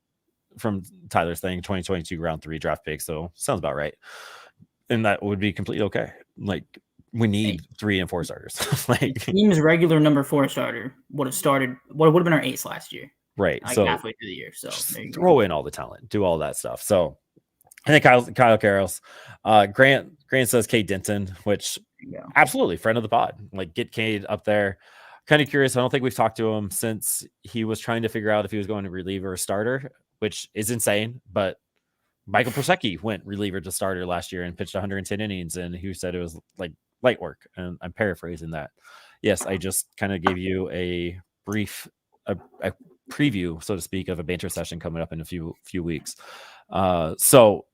from Tyler's thing, 2022 round 3 draft pick. So sounds about right. And that would be completely okay. Like we need 3 and 4 starters. Team's regular number 4 starter would have been our ace last year. Right. So halfway through the year. So throw in all the talent, do all that stuff. So I think Kyle Karros, Grant says Cade Denton, which absolutely friend of the pod. Like get Cade up there. Kind of curious. I don't think we've talked to him since he was trying to figure out if he was going to reliever or starter, which is insane. But Michael Porshecki went reliever to starter last year and pitched 110 innings, and he said it was like light work. And I'm paraphrasing that. Yes, I just kind of gave you a brief a preview, so to speak, of a banter session coming up in a few weeks. So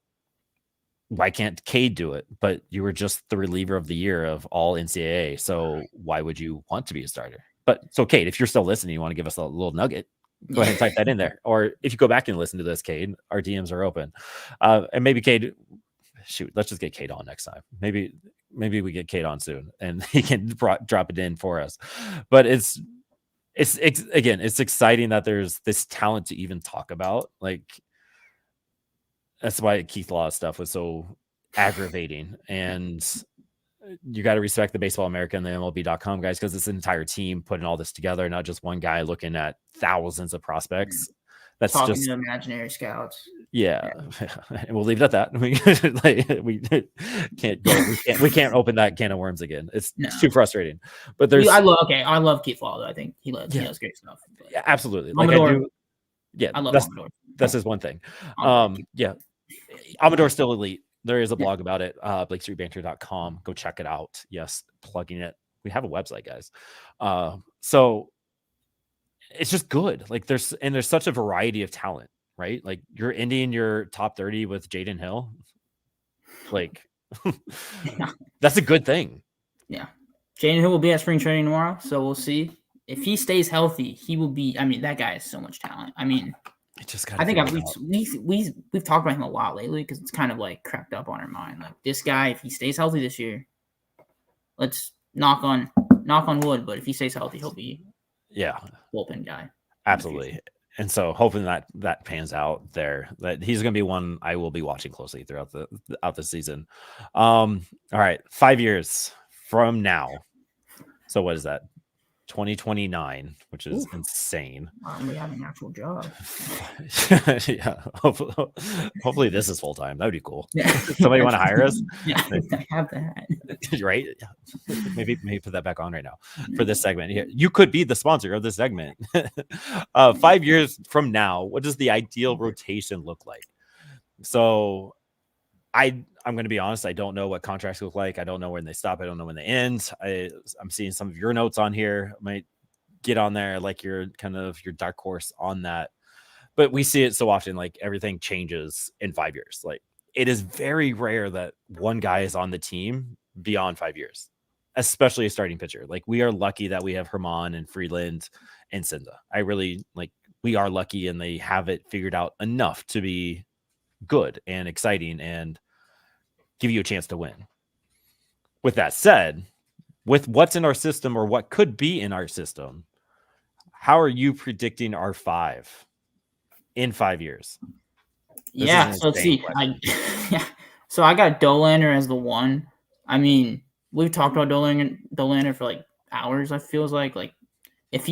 why can't Cade do it? But you were just the reliever of the year of all NCAA. So why would you want to be a starter? But so Cade, if you're still listening, you want to give us a little nugget, go ahead and type that in there. Or if you go back and listen to this, Cade, our DMs are open. And maybe Cade, let's just get Cade on next time. Maybe we get Cade on soon and he can drop it in for us. But it's exciting that there's this talent to even talk about. Like that's why Keith Law stuff was so aggravating. And you got to respect the Baseball America and the MLB.com guys, because it's an entire team putting all this together, not just one guy looking at thousands of prospects. That's talking just to imaginary scouts. Yeah. And we'll leave it at that. We can't open that can of worms again. It's too frustrating. But there's I love Keith Law though. I think he does great stuff. Yeah, absolutely. Amador, I love Amador. That's his one thing. Amador's still elite. There is a blog about it, BlakeStreetBanter.com. Go check it out. Yes, plugging it. We have a website, guys. So it's just good. Like there's such a variety of talent, right? Like you're ending your top 30 with Jaden Hill. Like that's a good thing. Yeah. Jaden Hill will be at spring training tomorrow, so we'll see. If he stays healthy, he will be. I mean, that guy has so much talent. I mean, I think we've talked about him a lot lately because it's kind of like crept up on our mind. Like this guy, if he stays healthy this year, let's knock on wood. But if he stays healthy, he'll be bullpen guy. Absolutely. And so hoping that pans out there, that he's going to be one I will be watching closely throughout the season. All right, 5 years from now. So what is that? 2029, which is insane. We have an actual job. Yeah, hopefully this is full time. That would be cool. Yeah. Somebody want to hire us? Yeah, I have that. Right? Maybe put that back on right now for this segment. You could be the sponsor of this segment. 5 years from now, what does the ideal rotation look like? So I'm going to be honest. I don't know what contracts look like. I don't know when they stop. I don't know when they end. I'm seeing some of your notes on here. I might get on there like your dark horse on that. But we see it so often, like everything changes in 5 years. Like it is very rare that one guy is on the team beyond 5 years, especially a starting pitcher. Like we are lucky that we have Herman and Freeland and Cinda. We are lucky, and they have it figured out enough to be good and exciting and give you a chance to win. With that said, with what's in our system or what could be in our system, how are you predicting our 5 in 5 years? So see, so I got Dollander as the 1. I mean, we've talked about Dollander for like hours. I feels like if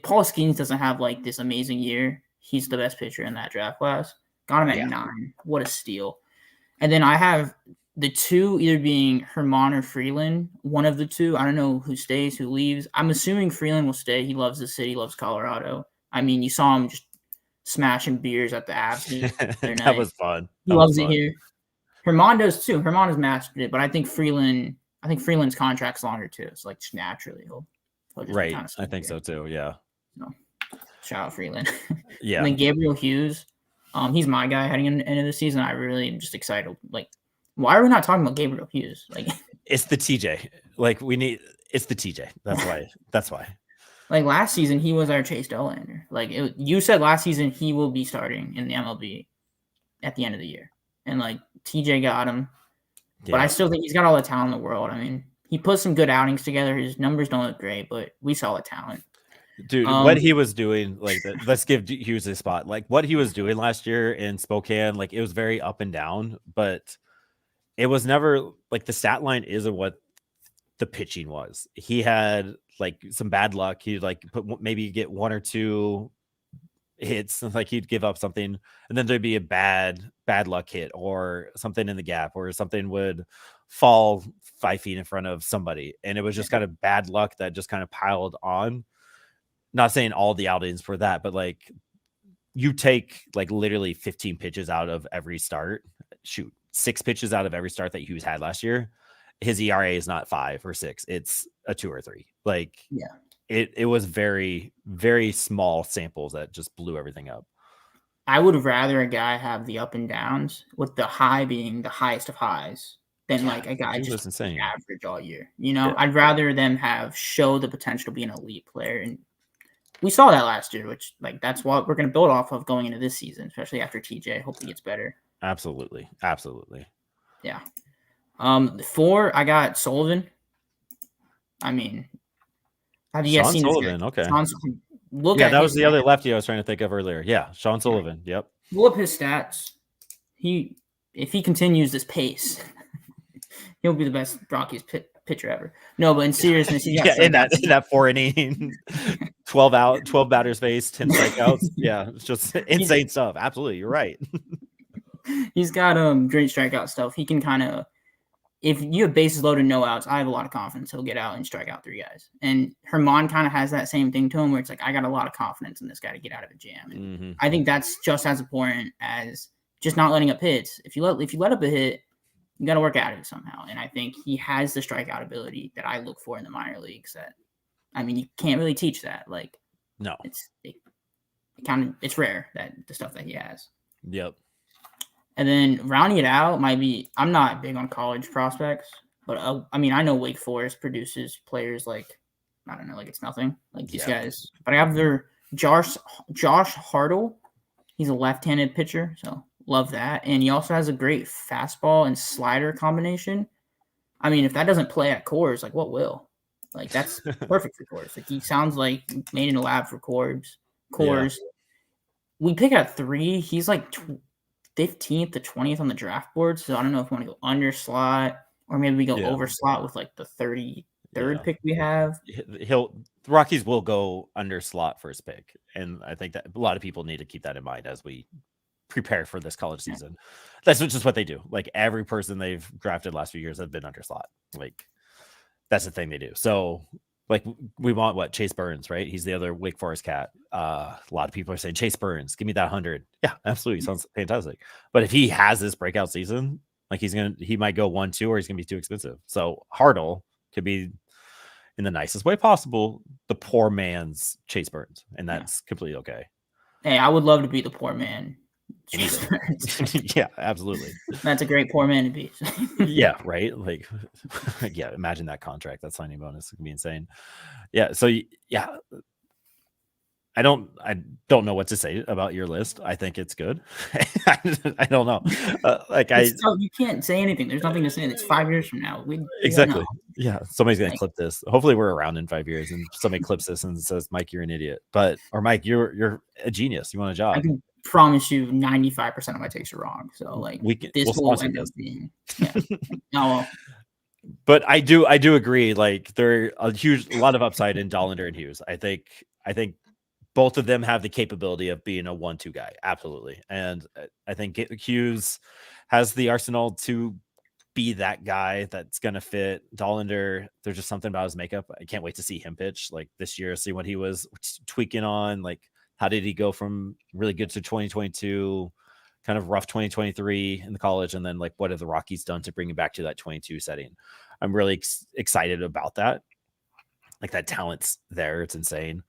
Paul Skeens doesn't have like this amazing year, he's the best pitcher in that draft class. Got him at 9. What a steal. And then I have the 2 either being Herman or Freeland. One of the 2. I don't know who stays, who leaves. I'm assuming Freeland will stay. He loves the city, loves Colorado. I mean, you saw him just smashing beers at the Avs. That was fun. He loves it here. Herman does too. Herman has mastered it, but I think Freeland's contract's longer too. It's like just naturally he'll just right. I think so too. Yeah. So, shout out Freeland. Yeah. And then Gabriel Hughes. He's my guy heading into the season. I really am just excited. Like, why are we not talking about Gabriel Hughes? Like, it's the TJ. Like it's the TJ. That's why. Like last season, he was our Chase Dollander. Like you said last season, he will be starting in the MLB at the end of the year, and like TJ got him. But I still think he's got all the talent in the world. I mean, he put some good outings together. His numbers don't look great, but we saw the talent. Dude, what he was doing, let's give Hughes a spot. Like what he was doing last year in Spokane, like it was very up and down, but it was never like the stat line isn't what the pitching was. He had like some bad luck. He'd like maybe get 1 or 2 hits, like he'd give up something, and then there'd be a bad luck hit or something in the gap, or something would fall 5 feet in front of somebody, and it was just kind of bad luck that just kind of piled on. Not saying all the outings for that, but like you take like literally 15 pitches out of every start, 6 pitches out of every start that Hughes had last year, his ERA is not 5 or 6, it's a 2 or 3. Like it was very, very small samples that just blew everything up. I would rather a guy have the up and downs, with the high being the highest of highs, than like a guy just average all year. You know, I'd rather them show the potential to be an elite player, and we saw that last year, which like that's what we're going to build off of going into this season, especially after TJ. Hopefully, gets better. Absolutely. Yeah. 4, I got Sullivan. I mean, have you guys seen Sullivan? This Okay. That was the other lefty I was trying to think of earlier. Yeah, Sean Sullivan. Yep. Look up his stats. If he continues this pace, he'll be the best Rockies pitcher ever. No, but in seriousness, in that 4 inning, 12 batters faced, 10 strikeouts. Yeah, it's just insane stuff. Absolutely, you're right. He's got great strikeout stuff. He can kind of, if you have bases loaded, no outs, I have a lot of confidence he'll get out and strike out 3 guys. And Herman kind of has that same thing to him, where it's like, I got a lot of confidence in this guy to get out of a jam. And I think that's just as important as just not letting up hits. If you let up a hit, you got to work out of it somehow. And I think he has the strikeout ability that I look for in the minor leagues. That, I mean, you can't really teach that. Like, no, it's rare, that the stuff that he has. Yep. And then rounding it out might be, I'm not big on college prospects, but I mean, I know Wake Forest produces players like, I don't know, like it's nothing, like these guys. But I have their Josh Hartle. He's a left-handed pitcher, so love that. And he also has a great fastball and slider combination. I mean, if that doesn't play at Coors, like what will? Like that's perfect for Coors. Like he sounds like made in a lab for Coors. Yeah. We pick at 3. He's like 15th to 20th on the draft board. So I don't know if we want to go under slot or maybe we go over slot with like the 33rd pick we have. The Rockies will go under slot first pick, and I think that a lot of people need to keep that in mind as we prepare for this college season. That's just what they do. Like every person they've drafted last few years have been under slot. Like that's the thing they do. So like we want Chase Burns, right? He's the other Wake Forest cat. A lot of people are saying Chase Burns, give me that 100. Yeah, absolutely, sounds fantastic. But if he has this breakout season, like he might go 1-2, or he's gonna be too expensive. So Hartle could be, in the nicest way possible, the poor man's Chase Burns, and that's completely okay. Hey, I would love to be the poor man. Yeah, absolutely. That's a great poor man to be. Yeah, right. Like, yeah, imagine that contract, that signing bonus would be insane. Yeah, so yeah, I don't know what to say about your list. I think it's good. I don't know. You can't say anything. There's nothing to say. It's 5 years from now. Exactly. Yeah, somebody's gonna clip this. Hopefully, we're around in 5 years, and somebody clips this and says, "Mike, you're an idiot," or "Mike, you're a genius. You want a job." I can promise you, 95% of my takes are wrong. So like, this will end up being. Yeah. No. But I do agree. Like there are a lot of upside in Dollander and Hughes. I think both of them have the capability of being a 1-2 guy. Absolutely. And I think Hughes has the arsenal to be that guy that's going to fit. Dollander, there's just something about his makeup. I can't wait to see him pitch like this year, see what he was tweaking on. Like, how did he go from really good to 2022, kind of rough 2023 in the college? And then like, what have the Rockies done to bring him back to that 22 setting? I'm really excited about that. Like that talent's there. It's insane.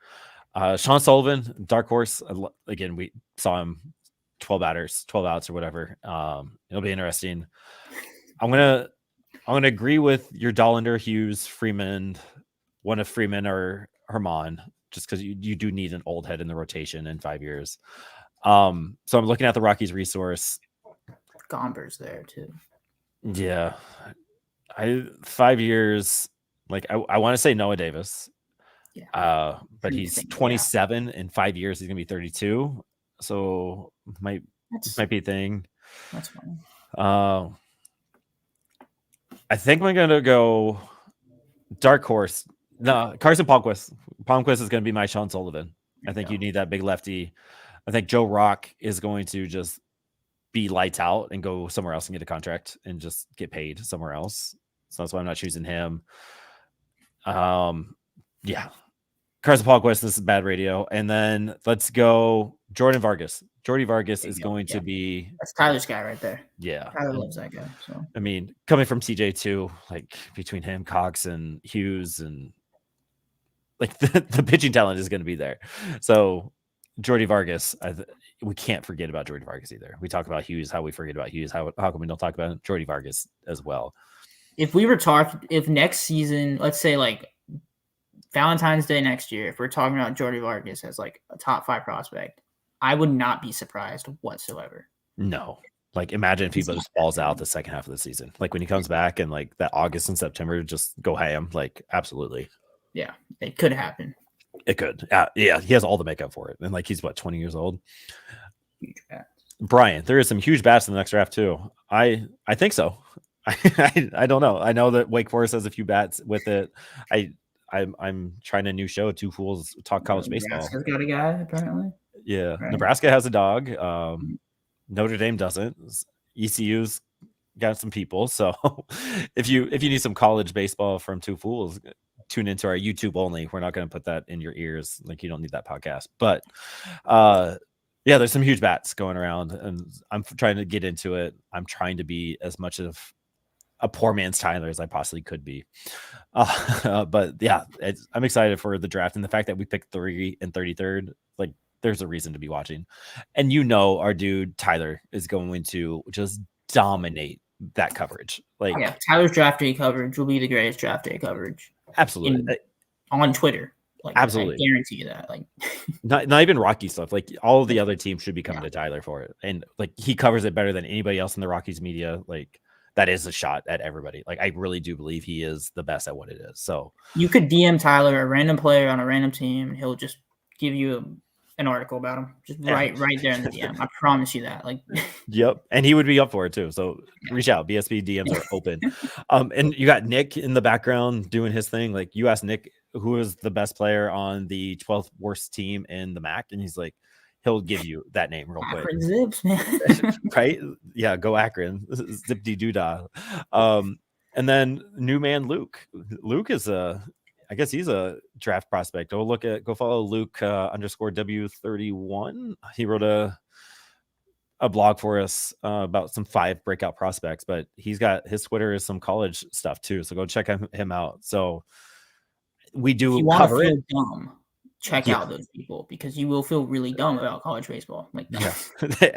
Sean Sullivan, dark horse. Again, we saw him 12 outs or whatever. It'll be interesting. I'm gonna agree with your Dollander, Hughes, Freeman, one of Freeman or Herman, just because you do need an old head in the rotation in 5 years. So I'm looking at the Rockies resource. Gomber's there too. Yeah, 5 years. Like I want to say Noah Davis. Yeah. But he's 27 in 5 years. He's gonna be 32. So might be a thing. That's fine. I think I'm gonna go dark horse. No, Carson Palmquist. Palmquist is gonna be my Sean Sullivan. I think you need that big lefty. I think Joe Rock is going to just be lights out and go somewhere else and get a contract and just get paid somewhere else. So that's why I'm not choosing him. Yeah. Carson Palmquist, this is bad radio. And then let's go Jordan Vargas. Jordy Vargas is going to be... That's Tyler's guy right there. Yeah. Tyler loves that guy. So I mean, coming from TJ too, like between him, Cox, and Hughes, and like the pitching talent is going to be there. So Jordy Vargas, we can't forget about Jordy Vargas either. We talk about Hughes, how we forget about Hughes. How come we don't talk about Jordy Vargas as well? If next season, let's say like Valentine's Day next year, if we're talking about Jordy Vargas as like a top 5 prospect, I would not be surprised whatsoever. No. Like imagine if he just balls out the second half of the season. Like when he comes back and like that August and September, just go ham. Like absolutely. Yeah, it could happen. It could. Yeah, he has all the makeup for it. And like he's 20 years old. Huge bats. Brian, there is some huge bats in the next draft too. I think so. I don't know. I know that Wake Forest has a few bats with it. I'm trying a new show, Two Fools Talk College Baseball. Nebraska's got a guy, apparently. Yeah. Right. Nebraska has a dog. Notre Dame doesn't. ECU's got some people. So if you need some college baseball from Two Fools, tune into our YouTube only. We're not going to put that in your ears. Like you don't need that podcast. But yeah, there's some huge bats going around, and I'm trying to get into it. I'm trying to be as much of a poor man's Tyler as I possibly could be. But yeah, I'm excited for the draft, and the fact that we picked 3 and 33rd, like there's a reason to be watching. And our dude Tyler is going to just dominate that coverage. Like Tyler's draft day coverage will be the greatest draft day coverage. Absolutely. On Twitter. Like, absolutely. I guarantee you that. Like not even Rocky stuff. Like all of the other teams should be coming to Tyler for it. And like he covers it better than anybody else in the Rockies media. Like that is a shot at everybody. Like, I really do believe he is the best at what it is. So you could DM Tyler, a random player on a random team, and he'll just give you an article about him, just right there in the DM. I promise you that. Like, yep, and he would be up for it too. So reach out. BSB DMs are open. And you got Nick in the background doing his thing. Like, you asked Nick who is the best player on the 12th worst team in the MAC, and he's like, he'll give you that name real quick. Akron Zips, man. Right? Yeah, go Akron. Zip de doodah. And then new man Luke. Luke is I guess he's a draft prospect. Go follow Luke _ W31. He wrote a blog for us about some 5 breakout prospects, but he's got his Twitter is some college stuff too. So go check him out. So we do cover it. Dumb. Check out those people, because you will feel really dumb about college baseball. Like, yeah,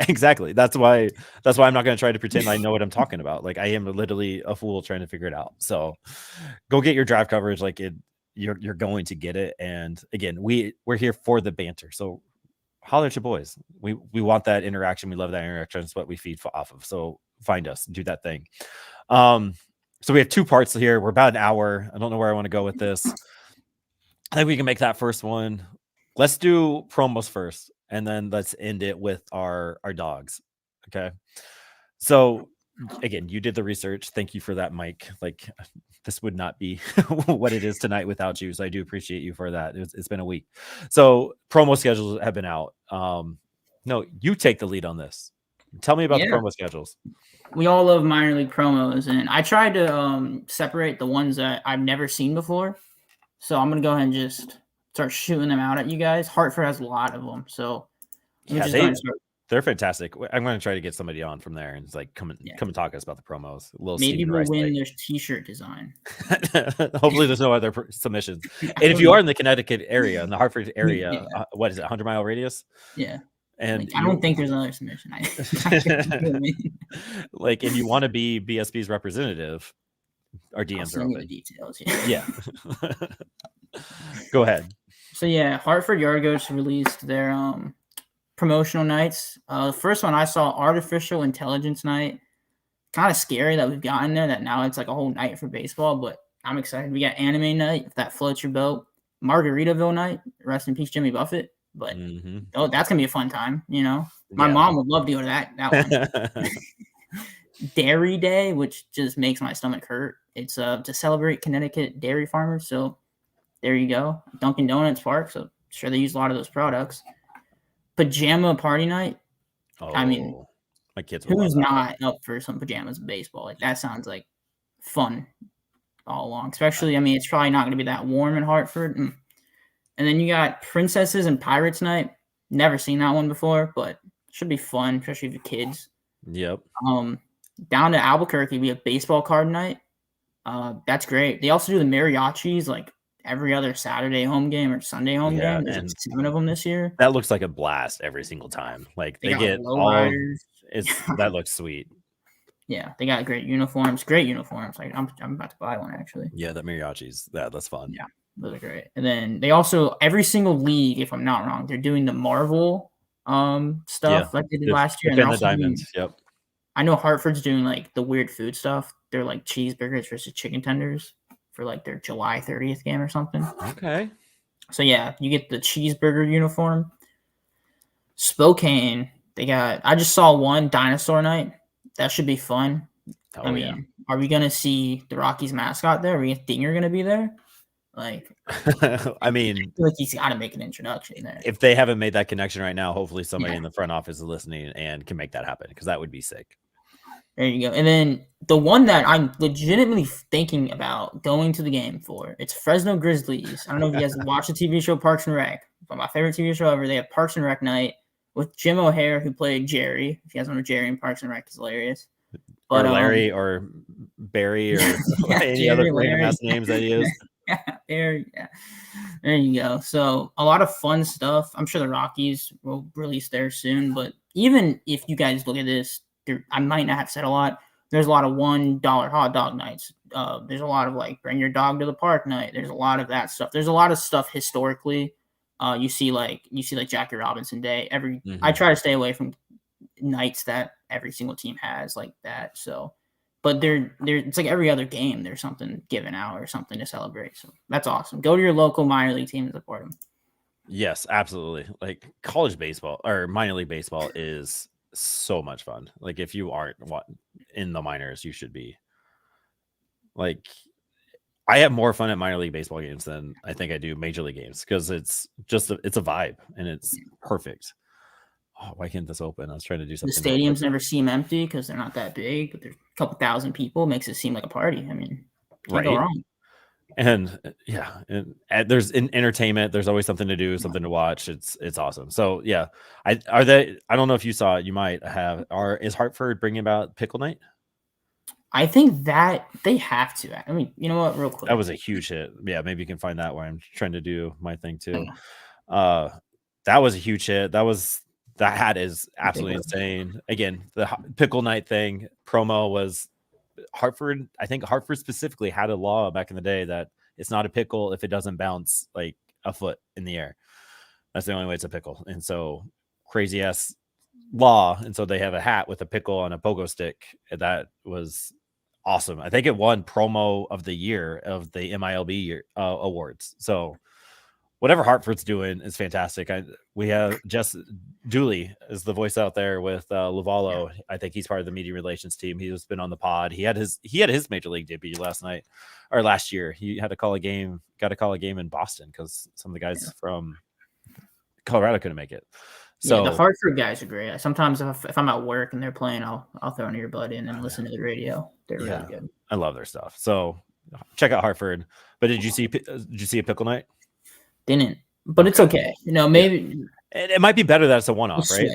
exactly. That's why I'm not going to try to pretend I know what I'm talking about. Like, I am literally a fool trying to figure it out. So go get your draft coverage. Like, you're going to get it. And again, we're here for the banter. So holler at your boys. We want that interaction. We love that interaction. It's what we feed off of. So find us, do that thing. So we have 2 parts here. We're about an hour. I don't know where I want to go with this. I think we can make that first one. Let's do promos first, and then let's end it with our dogs. Okay. So again, you did the research. Thank you for that, Mike. Like, this would not be what it is tonight without you. So I do appreciate you for that. It's been a week. So promo schedules have been out. No, you take the lead on this. Tell me about the promo schedules. We all love minor league promos, and I tried to separate the ones that I've never seen before. So I'm going to go ahead and just start shooting them out at you guys. Hartford has a lot of them. So they're fantastic. I'm going to try to get somebody on from there and it's like, come and talk to us about the promos. Maybe we'll win their t-shirt design. Hopefully there's no other submissions. And if you are in the Connecticut area, in the Hartford area, what is it, 100-mile radius? Yeah. And like, I don't think there's another submission. Like, if you want to be BSB's representative, our DMs are open. The details. Yeah. Go ahead. So yeah, Hartford Yard Goats released their promotional nights. The first one I saw, Artificial Intelligence Night. Kind of scary that we've gotten there, that now it's like a whole night for baseball, but I'm excited. We got Anime Night, if that floats your boat. Margaritaville Night, rest in peace Jimmy Buffett. But that's gonna be a fun time, you know. My mom would love to go to that one. Dairy Day, which just makes my stomach hurt. It's to celebrate Connecticut dairy farmers. So there you go. Dunkin' Donuts Park. So sure they use a lot of those products. Pajama Party Night. Oh, I mean, my kids. Who's not up for some pajamas in baseball? Like, that sounds like fun all along. Especially, I mean, it's probably not going to be that warm in Hartford. And then you got Princesses and Pirates Night. Never seen that one before, but should be fun, especially for kids. Yep. Down to Albuquerque, we have Baseball Card Night. That's great. They also do the mariachis like every other Saturday home game or Sunday home game. There's like 7 of them this year. That looks like a blast every single time. Like, they get all. That looks sweet. Yeah, they got great uniforms. Like, I'm about to buy one actually. Yeah, that mariachis. That's fun. Yeah, those are great. And then they also, every single league, if I'm not wrong, they're doing the Marvel stuff like they did last year. And the Diamonds. Yep. I know Hartford's doing like the weird food stuff. They're like cheeseburgers versus chicken tenders for like their July 30th game or something. Okay. So yeah, you get the cheeseburger uniform. Spokane, I just saw one Dinosaur Night. That should be fun. I mean, are we gonna see the Rockies mascot there? Are we think you're gonna be there? Like, I mean, I feel like he's got to make an introduction there. If they haven't made that connection right now, hopefully somebody in the front office is listening and can make that happen, because that would be sick. There you go. And then the one that I'm legitimately thinking about going to the game for, it's Fresno Grizzlies. I don't know if you guys watch the TV show Parks and Rec, but my favorite TV show ever. They have Parks and Rec night with Jim O'Hare, who played Jerry. If you guys know Jerry in Parks and Rec, is hilarious. But, or Larry or Barry or any other random names that he is. There you go. So a lot of fun stuff. I'm sure the Rockies will release theirs soon, but even if you guys look at this, I might not have said a lot. There's a lot of $1 hot dog nights. There's a lot of like bring your dog to the park night. There's a lot of that stuff. There's a lot of stuff historically. You see like Jackie Robinson Day. I try to stay away from nights that every single team has like that. So, but it's like every other game there's something given out or something to celebrate. So that's awesome. Go to your local minor league team and support them. Yes, absolutely. Like college baseball or minor league baseball is so much fun. Like if you aren't in the minors, you should be. Like I have more fun at minor league baseball games than I think I do major league games because it's just it's a vibe and it's perfect. Oh, why can't this open? I was trying to do something. The stadiums never seem empty because they're not that big, but there's a couple thousand people. Makes it seem like a party. I mean, can't go wrong. And yeah, and there's entertainment. There's always something to do, something to watch. It's awesome. So yeah, I don't know if you saw it. You might have. Is Hartford bringing about pickle night? I think that they have to. I mean, you know what? Real quick, that was a huge hit. Yeah, maybe you can find that where I'm trying to do my thing too. That was a huge hit. That hat is absolutely insane. Again, the pickle night thing promo was Hartford. I think Hartford specifically had a law back in the day that it's not a pickle if it doesn't bounce like a foot in the air. That's the only way it's a pickle. And so crazy ass law. And so they have a hat with a pickle on a pogo stick. That was awesome. I think it won promo of the year of the MILB awards. So whatever Hartford's doing is fantastic. We have Jess Dooley is the voice out there with Lavallo. I think he's part of the media relations team. He's been on the pod. He had his major league debut last year. He had to call a game in Boston because some of the guys from Colorado couldn't make it. So the Hartford guys are great. Sometimes if I'm at work and they're playing, I'll throw an earbud in and listen to the radio. They're really good. I love their stuff. So check out Hartford. But did you see a pickle night? Didn't, but it's okay. Maybe it might be better that it's a one-off, right?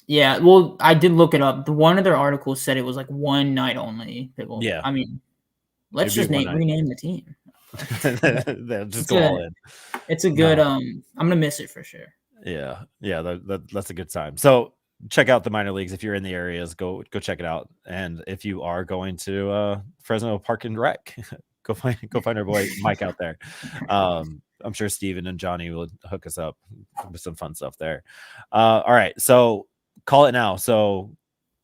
Yeah. Well, I did look it up. One of their articles said it was like one night only. Pickle. Yeah. I mean, let's just rename the team. Just go all in. It's a good. I'm gonna miss it for sure. Yeah. That's a good time. So check out the minor leagues if you're in the areas. Go check it out. And if you are going to Fresno Park and Rec, go find our boy Mike out there. I'm sure Steven and Johnny will hook us up with some fun stuff there. All right, so call it now. So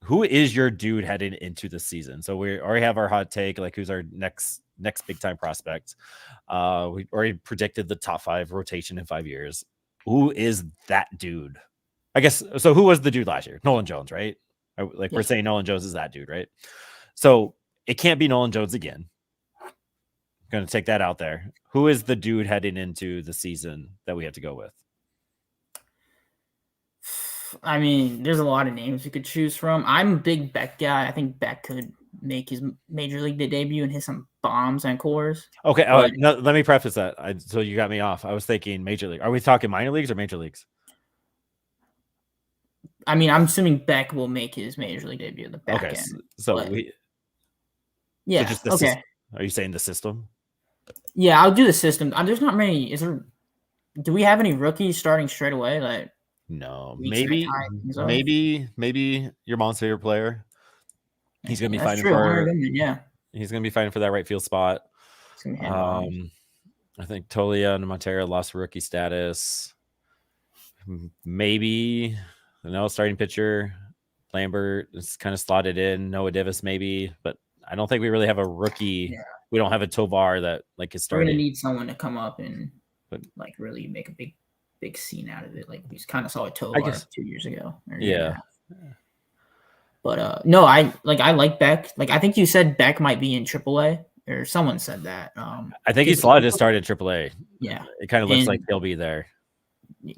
who is your dude heading into the season? So we already have our hot take, like who's our next big time prospect. We already predicted the top 5 rotation in 5 years. Who is that dude? I guess so. Who was the dude last year? Nolan Jones, right? We're saying Nolan Jones is that dude, right? So it can't be Nolan Jones again. Going to take that out there. Who is the dude heading into the season that we have to go with? I mean, there's a lot of names we could choose from. I'm a big Beck guy. I think Beck could make his major league debut and hit some bombs and cores. Okay, let me preface that. So you got me off. I was thinking major league. Are we talking minor leagues or major leagues? I mean, I'm assuming Beck will make his major league debut. The back end. So just okay. Are you saying the system? Yeah, I'll do the system. There's not many. Do we have any rookies starting straight away? Like, no, maybe your mom's favorite player. He's gonna be fighting for. He's gonna be fighting for that right field spot. I think Tolia and Montero lost rookie status. Maybe starting pitcher Lambert is kind of slotted in. Noah Davis maybe, but I don't think we really have a rookie. Yeah. We don't have a Tovar that is starting. We're gonna need someone to come up and really make a big scene out of it. Like we kind of saw a Tovar 2 years ago. But no, I like Beck. Like I think you said Beck might be in AAA, or someone said that. I think he's slotted to start at AAA. Yeah, it kind of looks like he'll be there.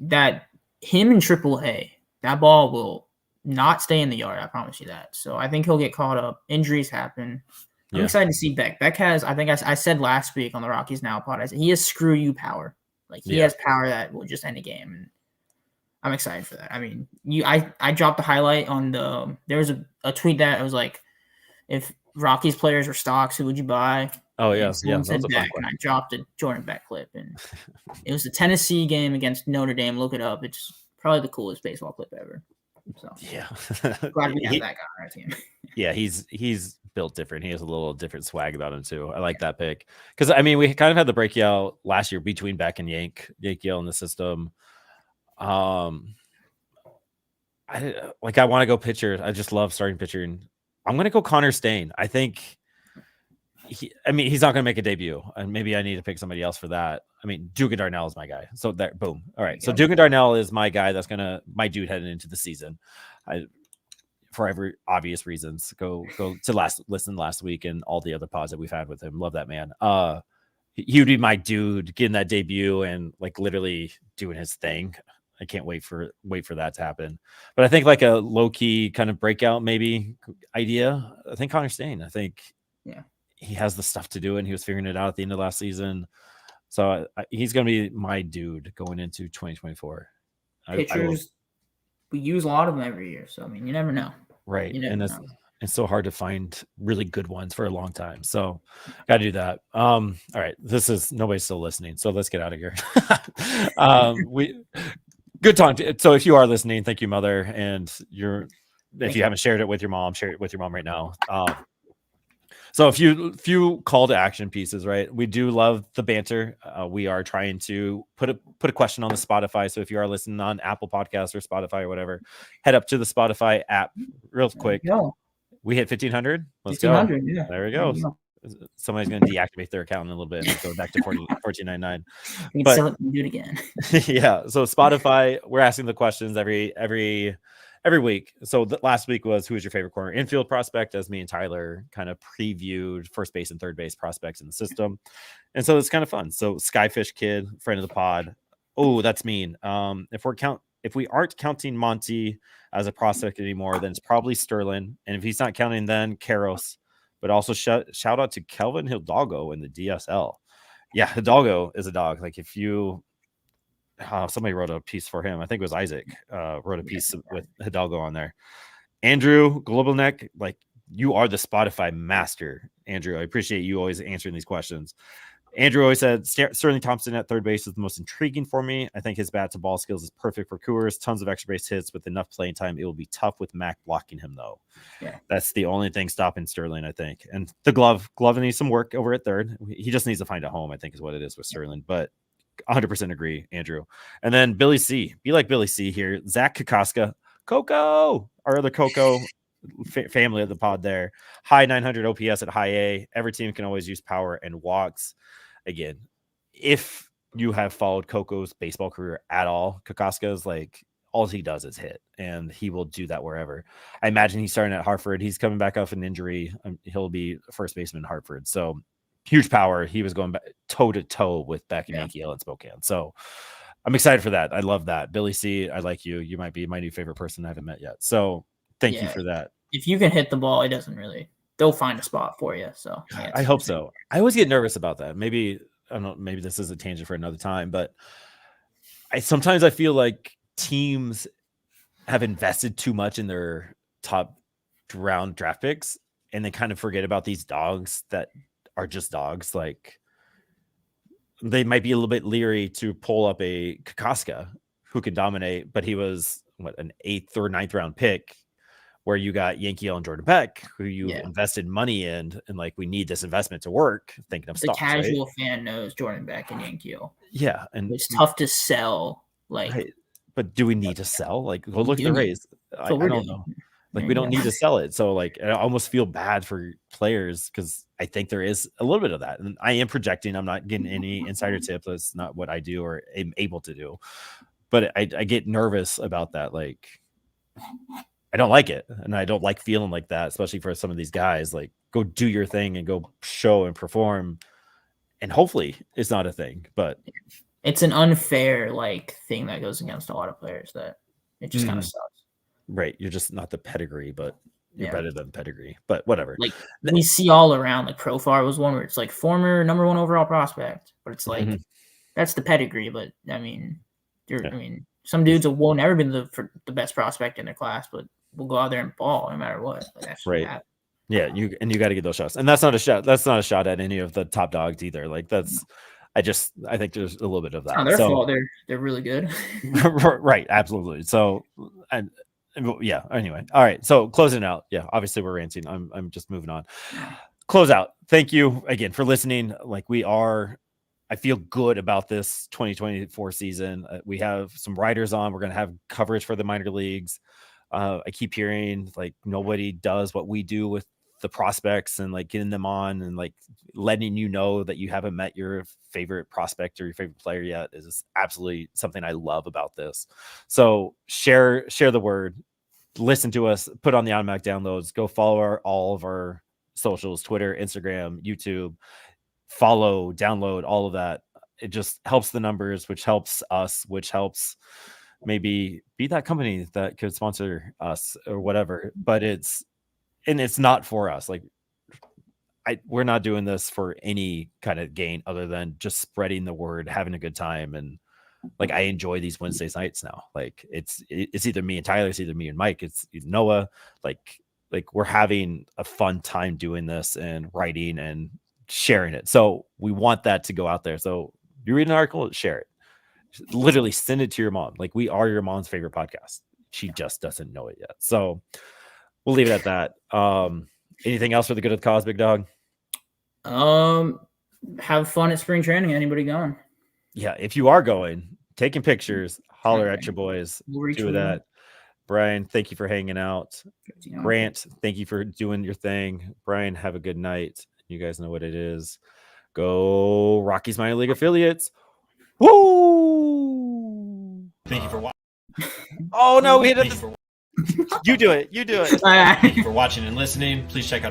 That him in AAA, that ball will not stay in the yard. I promise you that. So I think he'll get caught up. Injuries happen. I'm excited to see Beck. Beck has, I think I said last week on the Rockies Now pod, I said he has screw you power. Like he has power that will just end a game. And I'm excited for that. I mean, I dropped a highlight on there was a tweet that was like, if Rockies players were stocks, who would you buy? Oh yeah. Said Beck, and I dropped a Jordan Beck clip, and it was the Tennessee game against Notre Dame. Look it up. It's probably the coolest baseball clip ever. So glad we have that guy on our team. Yeah, he's built different. He has a little different swag about him too. I like that pick because I mean we kind of had the breakout last year between Beck and Yankiel in the system. I want to go pitcher. I just love starting pitcher I'm going to go Connor Stain. I think he's not going to make a debut, and maybe I need to pick somebody else for that. I mean, Dugan Darnell is my guy. So there, boom. All right. So Dugan Darnell is my guy. That's my dude heading into the season. For every obvious reasons, go to listen last week and all the other pods that we've had with him. Love that man. He would be my dude getting that debut and like literally doing his thing. I can't wait for that to happen. But I think like a low key kind of breakout maybe idea. I think Connor Stain. I think he has the stuff to do it. And he was figuring it out at the end of last season. So he's going to be my dude going into 2024. Pitchers, we use a lot of them every year. So, I mean, you never know. Right. And it's so hard to find really good ones for a long time. So got to do that. All right. Nobody's still listening. So let's get out of here. Good time. So if you are listening, thank you, Mother. And if you haven't shared it with your mom, share it with your mom right now. So a few call to action pieces, right? We do love the banter. We are trying to put a question on the Spotify. So if you are listening on Apple Podcasts or Spotify or whatever, head up to the Spotify app real quick. We hit 1,500. Let's 1,500, go. Yeah. There we go. Somebody's going to deactivate their account in a little bit and go back to 14.99. We can sell it and do it again. Yeah. So Spotify, we're asking the questions every week. So last week was who is your favorite corner infield prospect, as me and Tyler kind of previewed first base and third base prospects in the system. And so it's kind of fun. So Skyfish Kid, friend of the pod. Oh, that's mean. If we aren't counting Monty as a prospect anymore, then it's probably Sterling. And if he's not counting, then Karros. But also shout out to Kelvin Hidalgo in the DSL. Yeah, Hidalgo is a dog. Like if you somebody wrote a piece for him. I think it was Isaac wrote a piece with Hidalgo on there. Andrew Globalneck, like you are the Spotify master, Andrew. I appreciate you always answering these questions. Andrew always said Sterling Thompson at third base is the most intriguing for me. I think his bat to ball skills is perfect for Coors. Tons of extra base hits with enough playing time. It will be tough with Mac blocking him though. Yeah, that's the only thing stopping Sterling, I think. And the glove needs some work over at third. He just needs to find a home, I think is what it is with Sterling. But 100% agree, Andrew. And then Billy C. Be like Billy C here. Zach Kokoska, Coco, our other Coco family of the pod there. High 900 OPS at high A. Every team can always use power and walks. Again, if you have followed Coco's baseball career at all, Kokoska is like all he does is hit, and he will do that wherever. I imagine he's starting at Hartford. He's coming back off an injury. He'll be first baseman in Hartford. So huge power. He was going back toe to toe with back in Fresno and Spokane. So I'm excited for that. I love that. Billy C, I like you. You might be my new favorite person I haven't met yet. So thank you for that. If you can hit the ball, it doesn't really, they'll find a spot for you. So I hope so. I always get nervous about that. Maybe, I don't know, maybe this is a tangent for another time, but sometimes I feel like teams have invested too much in their top round draft picks and they kind of forget about these dogs that are just dogs. Like they might be a little bit leery to pull up a Kokoska who could dominate, but he was an 8th or 9th round pick where you got Yankeel and Jordan Beck, who you invested money in, and like we need this investment to work. Thinking of the casual fan knows Jordan Beck and Yankeel. Yeah, and it's tough to sell. Like, right. But do we need to sell? Like, go look at the Rays. I don't know. Like, we don't need to sell it. So, like, I almost feel bad for players because I think there is a little bit of that. And I am projecting. I'm not getting any insider tips. That's not what I do or am able to do. But I get nervous about that. Like, I don't like it. And I don't like feeling like that, especially for some of these guys. Like, go do your thing and go show and perform. And hopefully it's not a thing. But it's an unfair, like, thing that goes against a lot of players that it just kind of sucks. Right. You're just not the pedigree, but you're better than pedigree. But whatever. Like, we see all around, like, Profar was one where it's like former number 1 overall prospect. But it's like, that's the pedigree. But, I mean, I mean, some dudes will never be the best prospect in their class, but will go out there and ball no matter what. Like, that's right. Yeah, you got to get those shots. And that's not a shot. That's not a shot at any of the top dogs either. Like, that's I think there's a little bit of that. It's not their fault. They're really good. Right. Absolutely. So, and yeah. Anyway. All right. So closing out. Yeah. Obviously we're ranting. I'm just moving on. Close out. Thank you again for listening. Like I feel good about this 2024 season. We have some writers on. We're going to have coverage for the minor leagues. I keep hearing like nobody does what we do with the prospects and like getting them on and like letting you know that you haven't met your favorite prospect or your favorite player yet is absolutely something I love about this. So share the word, listen to us, put on the automatic downloads, go follow all of our socials, Twitter, Instagram, YouTube, follow, download, all of that. It just helps the numbers, which helps us, which helps maybe be that company that could sponsor us or whatever. But it's not for us. Like we're not doing this for any kind of gain other than just spreading the word, having a good time. And like, I enjoy these Wednesdays nights now. Like it's either me and Tyler, it's either me and Mike, it's Noah. Like we're having a fun time doing this and writing and sharing it. So we want that to go out there. So you read an article, share it. Literally send it to your mom. Like, we are your mom's favorite podcast. She just doesn't know it yet. So we'll leave it at that. Anything else for the good of the cause, big dog? Have fun at spring training. Anybody going? Yeah, if you are going, taking pictures, holler at your boys. Do that. Brian, thank you for hanging out. Grant, thank you for doing your thing. Brian, have a good night. You guys know what it is. Go Rockies minor league affiliates. Woo! Thank you for watching. Oh no, we hit it. You do it. Thank you for watching and listening. Please check out